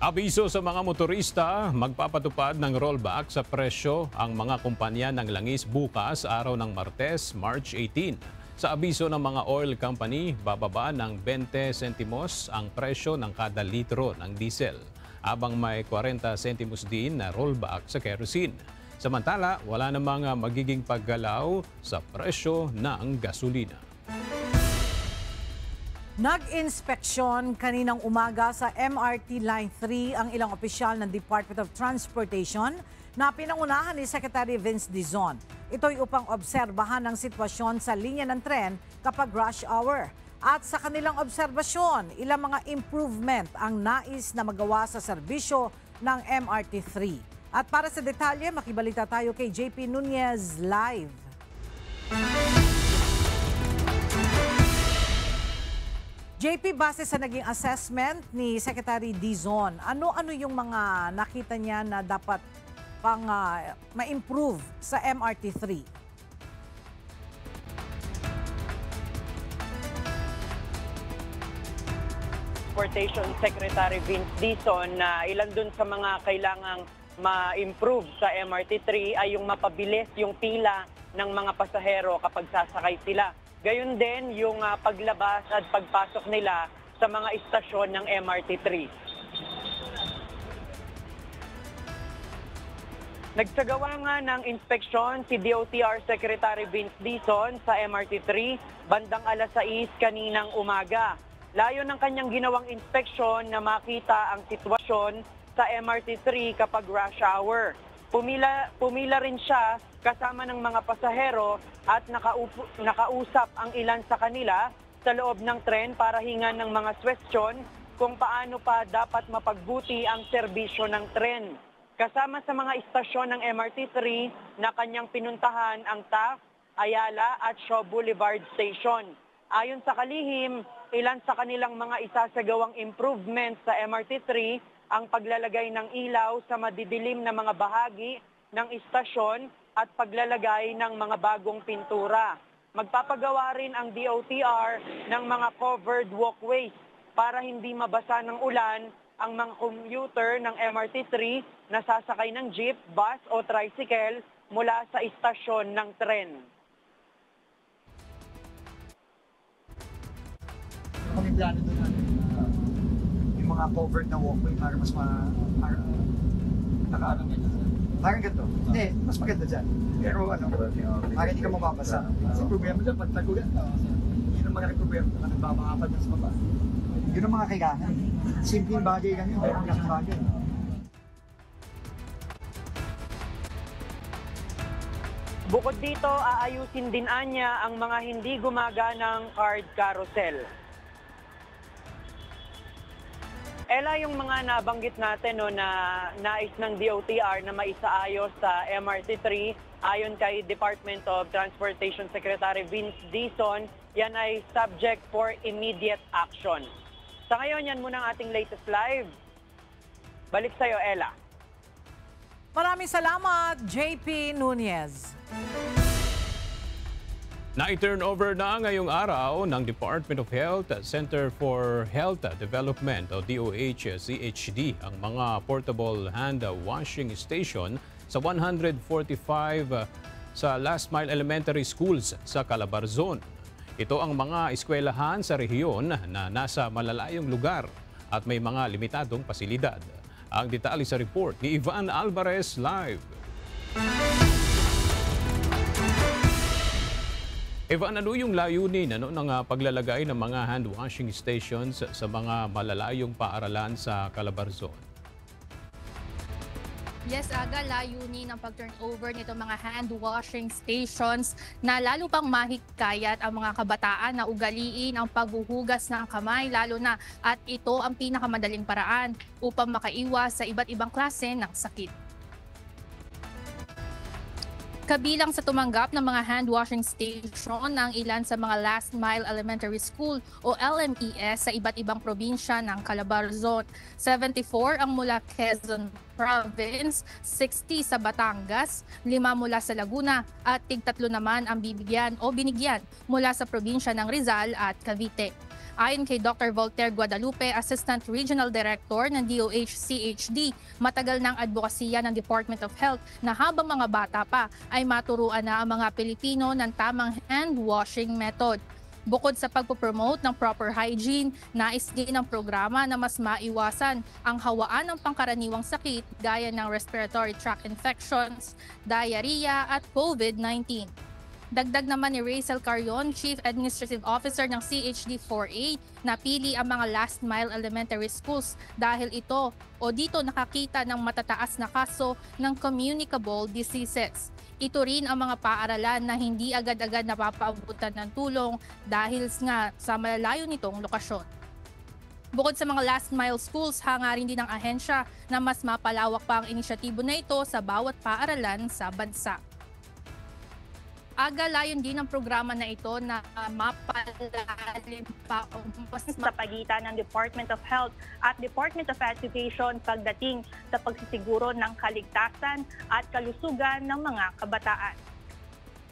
Abiso sa mga motorista, magpapatupad ng rollback sa presyo ang mga kumpanya ng langis bukas araw ng Martes, March 18. Sa abiso ng mga oil company, bababa ng 20 sentimos ang presyo ng kada litro ng diesel, habang may 40 sentimos din na rollback sa kerosene. Samantala, wala namang magiging paggalaw sa presyo ng gasolina. Nag-inspeksyon kaninang umaga sa MRT Line 3 ang ilang opisyal ng Department of Transportation na pinangunahan ni Secretary Vince Dizon. Ito'y upang obserbahan ang sitwasyon sa linya ng tren kapag rush hour. At sa kanilang obserbasyon, ilang mga improvement ang nais na magawa sa serbisyo ng MRT 3. At para sa detalye, makibalita tayo kay JP Nunez live. JP, base sa naging assessment ni Secretary Dizon, ano-ano yung mga nakita niya na dapat pang ma-improve sa MRT3? Transportation Secretary Vince Dizon na ilan dun sa mga kailangang ma-improve sa MRT3 ay yung mapabilis yung pila ng mga pasahero kapag sasakay sila. Gayon din yung paglabas at pagpasok nila sa mga istasyon ng MRT3. Nagsagawa nga ng inspeksyon si DOTR Secretary Vince Dizon sa MRT3 bandang alas 6 kaninang umaga. Layo ng kanyang ginawang inspeksyon na makita ang sitwasyon sa MRT3 kapag rush hour. Pumila rin siya kasama ng mga pasahero at nakausap ang ilan sa kanila sa loob ng tren para hingan ng mga suwestyon kung paano pa dapat mapagbuti ang serbisyo ng tren. Kasama sa mga istasyon ng MRT3 na kanyang pinuntahan ang Taft, Ayala at Shaw Boulevard Station. Ayon sa kalihim, ilan sa kanilang mga isasagawang improvements sa MRT3 ang paglalagay ng ilaw sa madidilim na mga bahagi ng istasyon at paglalagay ng mga bagong pintura. Magpapagawa rin ang DOTR ng mga covered walkways para hindi mabasa ng ulan ang mga commuter ng MRT3 na sasakay ng jeep, bus o tricycle mula sa istasyon ng tren. Kami plano doon mga covered na walkway para mas nakaano nila. Parang ganito. Hindi, mas maganda dyan. Pero parang hindi ka mababasa. Kasi problema dyan, pag tagulan, yun ang malaking problema na nagbabakapad ng sa baba. Yun ang mga kailangan. Simpleng bagay lang yun, ang laking bagay. Bukod dito, aayusin din anya ang mga hindi gumaganang card carousel. Ella, yung mga nabanggit natin na nais ng DOTR na maisaayos sa MRT3, ayon kay Department of Transportation Secretary Vince Dizon, yan ay subject for immediate action. Sa ngayon, yan muna ang ating latest live. Balik sa'yo, Ella. Maraming salamat, JP Nunez. Na-turn over na ngayong araw ng Department of Health Center for Health Development o DOH-CHD ang mga portable hand washing station sa 145 sa Last Mile Elementary Schools sa Calabarzon. Ito ang mga eskwelahan sa rehiyon na nasa malalayong lugar at may mga limitadong pasilidad. Ang detalye sa report ni Ivan Alvarez live. Ivan, ano yung layunin ng paglalagay ng mga hand washing stations sa mga malalayong paaralan sa Calabarzon? Yes, Aga, layunin ng pag-turnover nito mga hand washing stations na lalo pang mahikayat ang mga kabataan na ugaliin ang paghuhugas ng kamay, lalo na at ito ang pinakamadaling paraan upang makaiwas sa iba't ibang klase ng sakit. Kabilang sa tumanggap ng mga hand washing station ng ilan sa mga Last Mile Elementary School o LMES sa iba't ibang probinsya ng Calabarzon. 74 ang mula Quezon Province, 60 sa Batangas, 5 mula sa Laguna at tig-3 naman ang binigyan mula sa probinsya ng Rizal at Cavite. Ayon kay Dr. Voltaire Guadalupe, Assistant Regional Director ng DOH-CHD, matagal ng advokasya ng Department of Health na habang mga bata pa ay maturuan na ang mga Pilipino ng tamang hand washing method. Bukod sa pagpopromote ng proper hygiene, nais din ang programa na mas maiwasan ang hawaan ng pangkaraniwang sakit gaya ng respiratory tract infections, diarrhea at COVID-19. Dagdag naman ni Rachel Carion, Chief Administrative Officer ng CHD4A, napili ang mga Last Mile Elementary Schools dahil dito nakakita ng matataas na kaso ng communicable diseases. Ito rin ang mga paaralan na hindi agad-agad napapaabutan ng tulong dahil nga sa malalayo nitong lokasyon. Bukod sa mga last mile schools, hangarin din ng ahensya na mas mapalawak pa ang inisyatibo na ito sa bawat paaralan sa bansa. Aga, layon din ang programa na ito na mapalalim pa sa pagitan ng Department of Health at Department of Education pagdating sa pagsisiguro ng kaligtasan at kalusugan ng mga kabataan.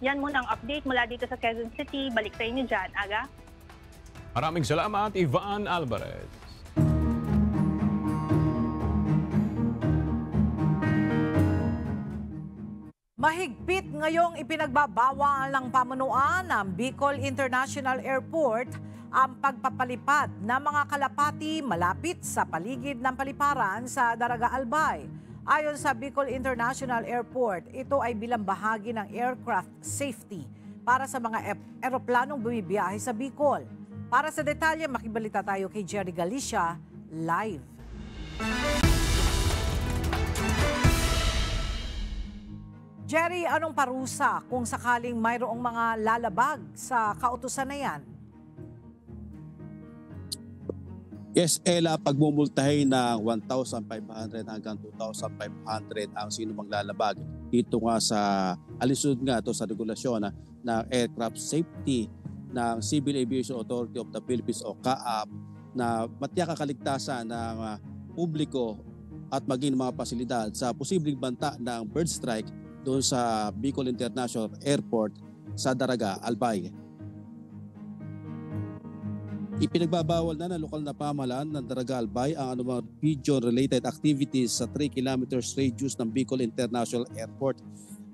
Yan muna ang update mula dito sa Quezon City. Balik sa inyo dyan, Aga. Maraming salamat, Ivan Alvarez. Mahigpit ngayong ipinagbabawal ng pamunuan ng Bicol International Airport ang pagpapalipad ng mga kalapati malapit sa paligid ng paliparan sa Daraga Albay. Ayon sa Bicol International Airport, ito ay bilang bahagi ng aircraft safety para sa mga eroplanong bumibiyahe sa Bicol. Para sa detalye, makibalita tayo kay Jerry Galicia live. Jerry, anong parusa kung sakaling mayroong mga lalabag sa kautusan na yan? Yes, Ella, pagmumultahin ng 1,500 hanggang 2,500 ang sino mang lalabag. Dito nga sa alisod nga to sa regulasyon ng Aircraft Safety ng Civil Aviation Authority of the Philippines o CAAP na matiyak ang kaligtasan ng publiko at maging mga pasilidad sa posibleng banta ng bird strike doon sa Bicol International Airport sa Daraga, Albay. Ipinagbabawal na ng lokal na pamahalaan ng Daraga, Albay ang anumang region-related activities sa 3 kilometers radius ng Bicol International Airport.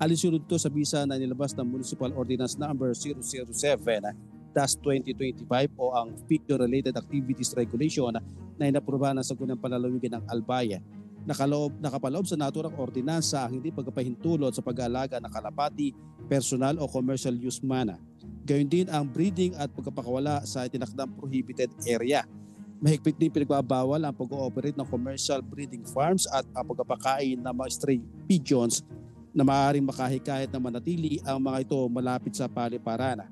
Alinsunod to sa bisa na nilabas ng Municipal Ordinance Number 007-2025 o ang Region-Related Activities Regulation na inaprubahan ng Sangguniang Panlalawigan ng Albay. Nakapaloob sa naturang ordinansa ang hindi pagpapahintulot sa pag-aalaga ng kalapati, personal o commercial use mana. Gayun din ang breeding at pagpapakawala sa itinakdang prohibited area. Mahigpit din pinagbabawal ang pag-ooperate ng commercial breeding farms at ang pagpapakain ng mga stray pigeons na maaaring makahikayat na manatili ang mga ito malapit sa paliparan.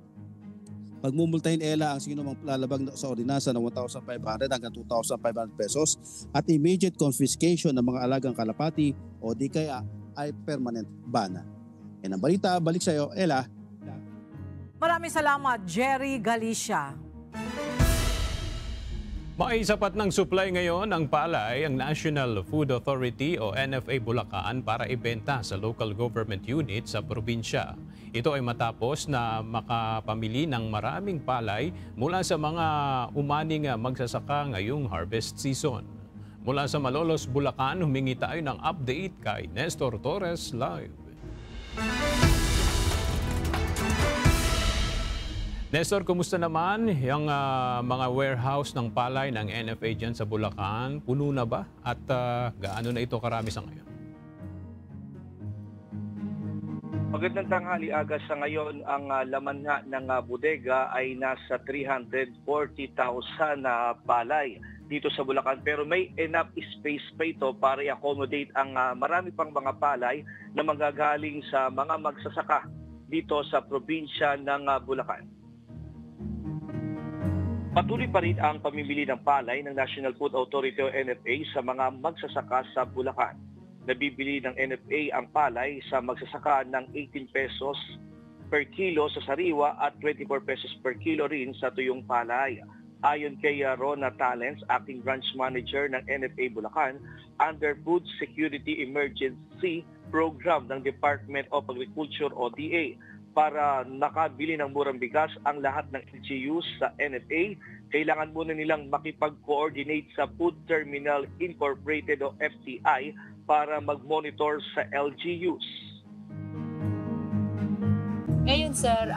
Pagmumultahin ang sino mang lalabag sa ordinansa ng 1,500 hanggang 2,500 pesos at immediate confiscation ng mga alagang kalapati o di kaya ay permanent ban. Yan ang balita. Balik sa iyo, Ella. Maraming salamat, Jerry Galicia. May sapat ng supply ngayon ng palay ang National Food Authority o NFA Bulacan para ibenta sa local government unit sa probinsya. Ito ay matapos na makapamili ng maraming palay mula sa mga umaning magsasaka ngayong harvest season. Mula sa Malolos, Bulacan, humingi tayo ng update kay Nestor Torres live. Nestor, kumusta naman yung mga warehouse ng palay ng NFA dyan sa Bulacan? Puno na ba? At gaano na ito karami sa ngayon? Magandang tanghali, Aga. Sa ngayon, ang laman nga ng bodega ay nasa 340,000 na palay dito sa Bulacan. Pero may enough space pa ito para i-accommodate ang marami pang mga palay na manggagaling sa mga magsasaka dito sa probinsya ng Bulacan. Patuloy pa rin ang pamimili ng palay ng National Food Authority o NFA sa mga magsasaka sa Bulacan. Nabibili ng NFA ang palay sa magsasaka ng 18 pesos per kilo sa sariwa at 24 pesos per kilo rin sa tuyong palay. Ayon kay Rona Talents, Acting Branch Manager ng NFA Bulacan, under Food Security Emergency Program ng Department of Agriculture o DA, para nakabili ng murang bigas ang lahat ng LGUs sa NFA, kailangan muna nilang makipag-coordinate sa Food Terminal Incorporated o FTI para mag-monitor sa LGUs. Ngayon sir,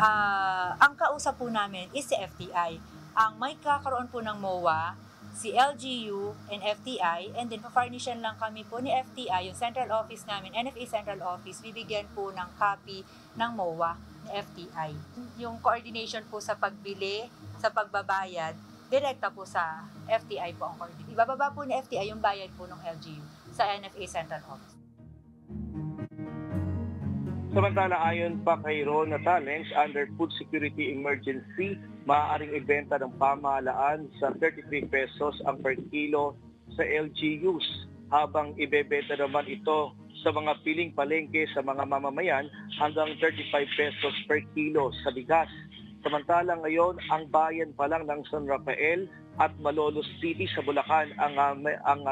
ang kausap po namin is si FTI. Ang may kakaroon po ng MOA, si LGU and FTI, and then pa-furnishan lang kami po ni FTI, yung central office namin, NFA Central Office, bibigyan po ng copy ng MOA ni FTI. Yung coordination po sa pagbili, sa pagbabayad, direkta po sa FTI po ang coordination. Ibababa po ni FTI yung bayad po ng LGU sa NFA Central Office. Samantala, ayon pa kay Rona Talents, under Food Security Emergency, maaaring ibenta ng pamahalaan sa 33 pesos ang per kilo sa LGUs, habang ibebenta naman ito sa mga piling palengke sa mga mamamayan hanggang 35 pesos per kilo sa bigas. Samantala ngayon, ang bayan pa lang ng San Rafael at Malolos City sa Bulacan ang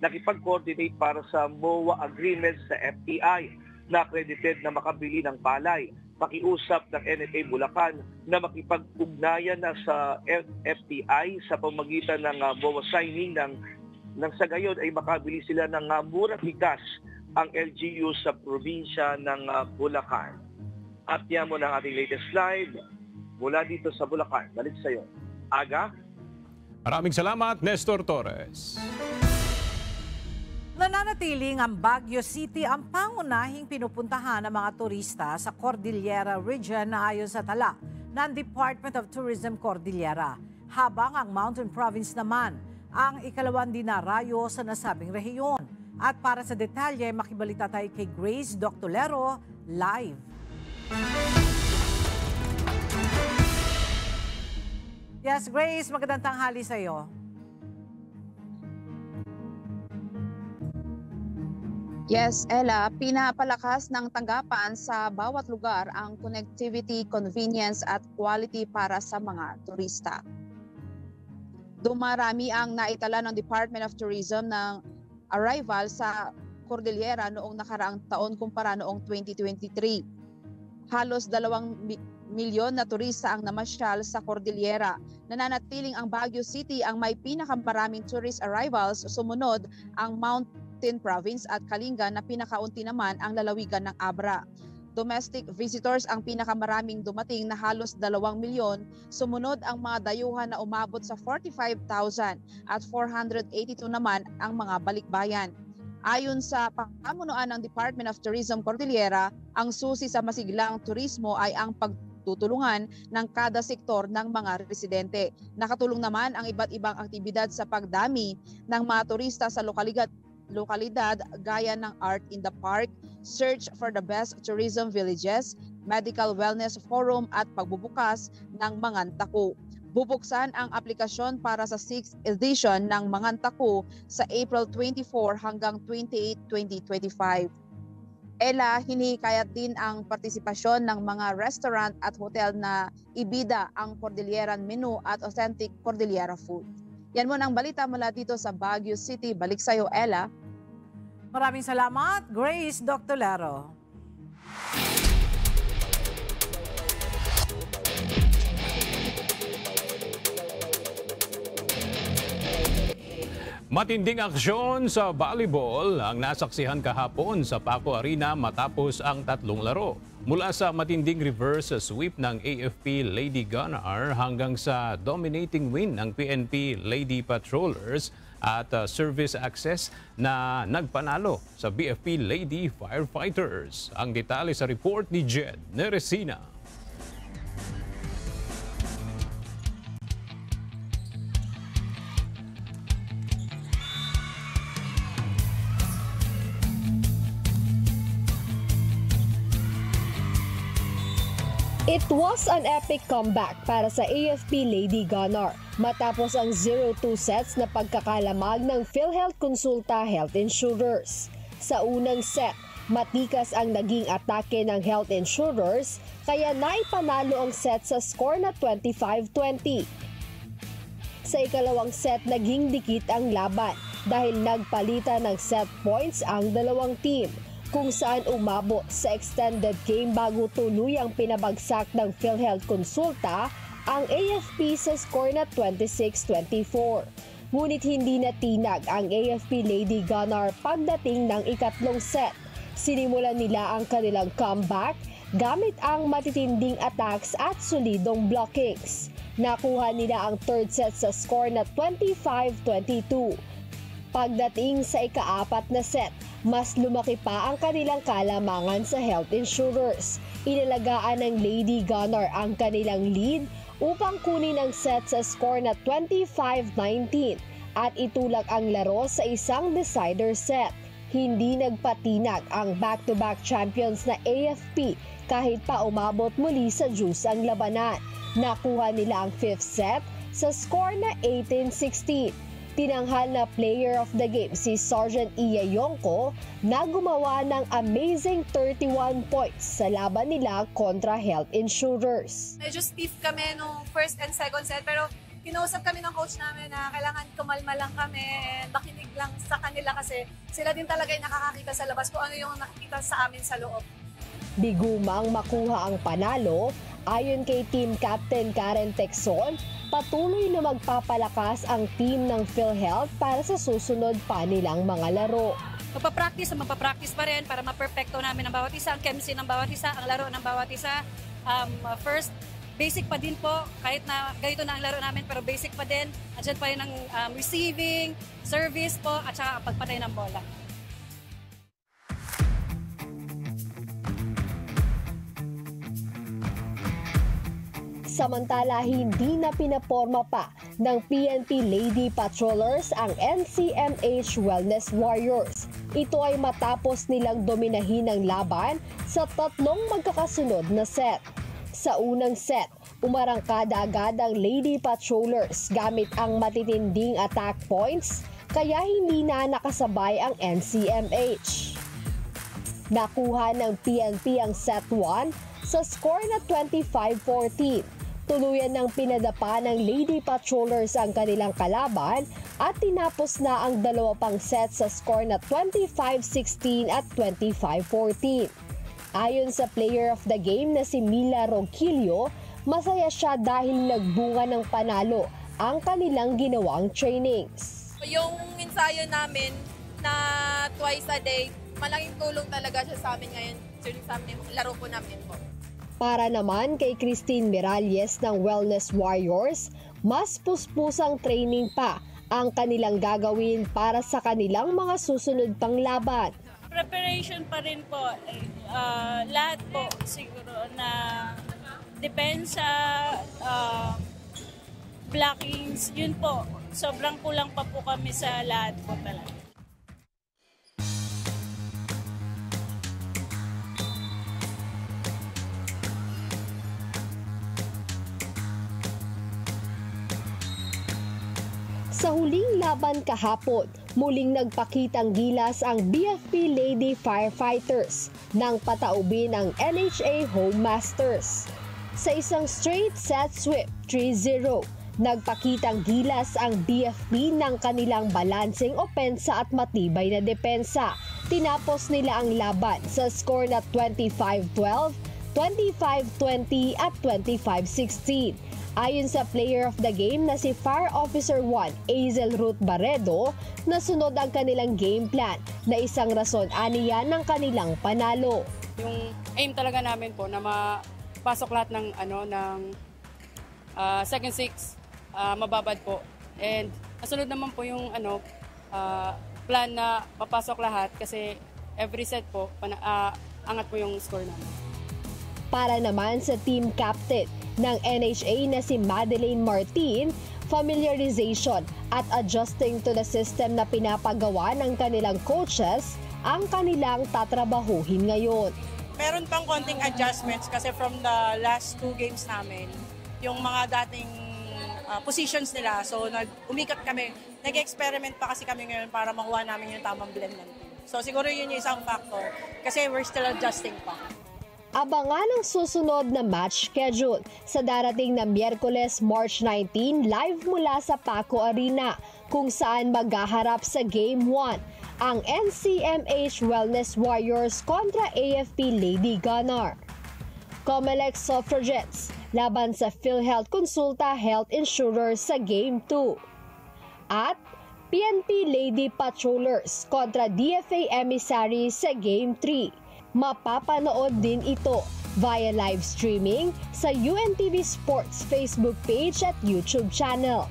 nakipag-coordinate para sa MOA agreement sa FTI na accredited na makabili ng palay. Pakiusap ng NFA Bulacan na makipag-ugnayan na sa FTI sa pamagitan ng MOA signing ng sa gayon ay makabili sila ng murang bigas ang LGU sa probinsya ng Bulacan. At yan mo ng ating latest live mula dito sa Bulacan. Balik sa iyo, Aga. Maraming salamat, Nestor Torres. Nananatiling ang Baguio City ang pangunahing pinupuntahan ng mga turista sa Cordillera Region na ayon sa tala ng Department of Tourism Cordillera, habang ang Mountain Province naman ang ikalawang dinarayo sa nasabing rehiyon. At para sa detalye, makibalita tayo kay Grace Doctolero live. Yes, Grace, magandang tanghali sa iyo. Yes, Ella, pinapalakas ng tanggapan sa bawat lugar ang connectivity, convenience at quality para sa mga turista. Dumarami ang naitala ng Department of Tourism ng arrival sa Cordillera noong nakaraang taon kumpara noong 2023. Halos 2 milyon na turista ang namasyal sa Cordillera. Nananatiling ang Baguio City ang may pinakamaraming tourist arrivals, sumunod ang Mountain Province at Kalinga na pinakaunti naman ang lalawigan ng Abra. domestic visitors ang pinakamaraming dumating na halos 2 milyon, sumunod ang mga dayuhan na umabot sa 45,000 at 482 naman ang mga balikbayan. Ayon sa pamunuan ng Department of Tourism Cordillera, ang susi sa masiglang turismo ay ang pagtutulungan ng kada sektor ng mga residente. Nakatulong naman ang iba't ibang aktibidad sa pagdami ng mga turista sa lokalidad gaya ng Art in the Park, Search for the Best Tourism Villages, Medical Wellness Forum at pagbubukas ng Mangantaku. Bubuksan ang aplikasyon para sa 6th edition ng Mangantaku sa April 24 hanggang 28, 2025. Ella, hinihikayat din ang partisipasyon ng mga restaurant at hotel na ibida ang Cordilleran menu at authentic Cordillera food. Yan muna ang balita mula dito sa Baguio City. Balik sa'yo, Ella. Maraming salamat, Grace Doctolero. Matinding aksyon sa volleyball ang nasaksihan kahapon sa Paco Arena matapos ang 3 laro. Mula sa matinding reverse sweep ng AFP Lady Gunnar hanggang sa dominating win ng PNP Lady Patrollers at service access na nagpanalo sa BFP Lady Firefighters. Ang detalye sa report ni Jed Neresina. It was an epic comeback para sa AFP Lady Gunnar matapos ang 0-2 sets na pagkakalamag ng PhilHealth Consulta Health Insurers. Sa unang set, matikas ang naging atake ng Health Insurers kaya naipanalo ang set sa score na 25-20. Sa ikalawang set, naging dikit ang laban dahil nagpalitan ng set points ang dalawang team, kung saan umabot sa extended game bago tuluyang pinabagsak ng PhilHealth Consulta ang AFP sa score na 26-24. Ngunit hindi natinag ang AFP Lady Gunnar pagdating ng ikatlong set. Sinimulan nila ang kanilang comeback gamit ang matitinding attacks at solidong blockings. Nakuha nila ang third set sa score na 25-22. Pagdating sa ika-4 na set, mas lumaki pa ang kanilang kalamangan sa Health Insurers. Inalagaan ng Lady Gunnar ang kanilang lead upang kunin ang set sa score na 25-19 at itulak ang laro sa isang decider set. Hindi nagpatinag ang back-to-back champions na AFP kahit pa umabot muli sa juice ang labanan. Nakuha nila ang 5th set sa score na 18-16. Tinanghal na player of the game si Sergeant Iya Yongko na gumawa ng amazing 31 points sa laban nila kontra Health Insurers. Medyo stiff kami nung first and second set pero kinausap kami ng coach namin na kailangan kumalma lang kami and makinig lang sa kanila kasi sila din talaga yung nakakakita sa labas kung ano yung nakikita sa amin sa loob. Digumang makuha ang panalo, ayon kay Team Captain Karen Texon, patuloy na magpapalakas ang team ng PhilHealth para sa susunod pa nilang mga laro. Magpapractice pa rin para ma-perfecto namin ang bawat isa, ang chemistry ng bawat isa, ang laro ng bawat isa. First, basic pa din po, kahit na ganito na ang laro namin, pero basic pa din. Andiyan pa rin ang receiving, service po, at saka pagpatay ng bola. Samantala, hindi na pinaporma pa ng PNP Lady Patrollers ang NCMH Wellness Warriors. Ito ay matapos nilang dominahin ang laban sa 3 magkakasunod na set. Sa unang set, umarangkada agad ang Lady Patrollers gamit ang matitinding attack points kaya hindi na nakasabay ang NCMH. Nakuha ng PNP ang set 1 sa score na 25-14. Tuluyan ng pinadapa ng Lady Patrollers ang kanilang kalaban at tinapos na ang 2 pang set sa score na 25-16 at 25-14. Ayon sa player of the game na si Mila Ronquillo, masaya siya dahil nagbunga ng panalo ang kanilang ginawang trainings. Yung ensayo namin na twice a day, malaking tulong talaga siya sa amin ngayon during sa amin, laro po namin po. Para naman kay Christine Miralles ng Wellness Warriors, mas puspusang training pa ang kanilang gagawin para sa kanilang mga susunod pang laban. Preparation pa rin po. Lahat po siguro na depensa, blockings, yun po. Sobrang kulang pa po kami sa lahat po talaga. Sa huling laban kahapon, muling nagpakitang gilas ang BFP Lady Firefighters nang pataubin ang NHA Home Masters. Sa isang straight set sweep 3-0, nagpakitang gilas ang BFP ng kanilang balanseng opensa at matibay na depensa. Tinapos nila ang laban sa score na 25-12, 25-20 at 25-16. Ayon sa player of the game na si Fire Officer 1 Azel Ruth Barredo, nasunod ang kanilang game plan na isang rason aniya ng kanilang panalo. Yung aim talaga namin po na mapasok lahat ng second six, mababad po. And nasunod naman po yung plan na papasok lahat kasi every set po angat po yung score namin. Para naman sa team captain ng NHA na si Madeline Martin, familiarization at adjusting to the system na pinapagawa ng kanilang coaches ang kanilang tatrabahuhin ngayon. Meron pang konting adjustments kasi from the last 2 games namin, yung mga dating positions nila. So umikot kami, nag-experiment pa kasi kami ngayon para makuha namin yung tamang blend ng team. So siguro yun yung isang factor kasi we're still adjusting pa. Abangan ang susunod na match schedule sa darating na Miyerkules, March 19, live mula sa Paco Arena, kung saan maghaharap sa Game 1 ang NCMH Wellness Warriors kontra AFP Lady Gunner. Comelec Suffragettes laban sa PhilHealth Consulta Health Insurers sa Game 2. At PNP Lady Patrollers kontra DFA Emissaries sa Game 3. Mapapanood din ito via live streaming sa UNTV Sports Facebook page at YouTube channel.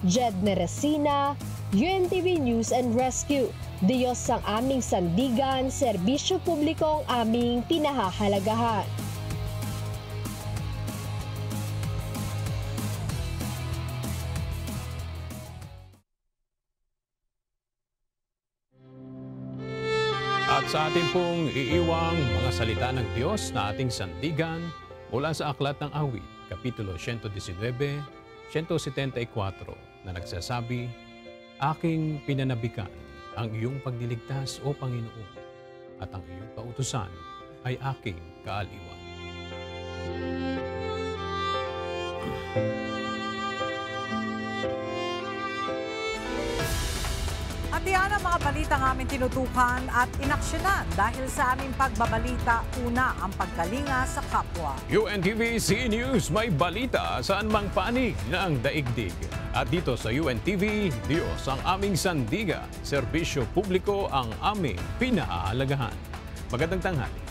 Jed Neresina, UNTV News and Rescue. Diyos ang aming sandigan, serbisyo publiko ang aming pinahahalagahan. At sa ating pong iiwang mga salita ng Diyos na ating sandigan mula sa Aklat ng Awit, Kapitulo 119, 174 na nagsasabi, Aking pinanabikan ang iyong pagliligtas, O Panginoon, at ang iyong kautusan ay aking kaaliwan. At yan ang mga balita ng aming tinutukan at inaksyonan dahil sa aming pagbabalita, una ang pagkalinga sa kapwa. UNTV C News, may balita saan mang panig ng daigdig. At dito sa UNTV, Diyos ang aming sandiga, serbisyo publiko ang aming pinahahalagahan. Magandang tanghali.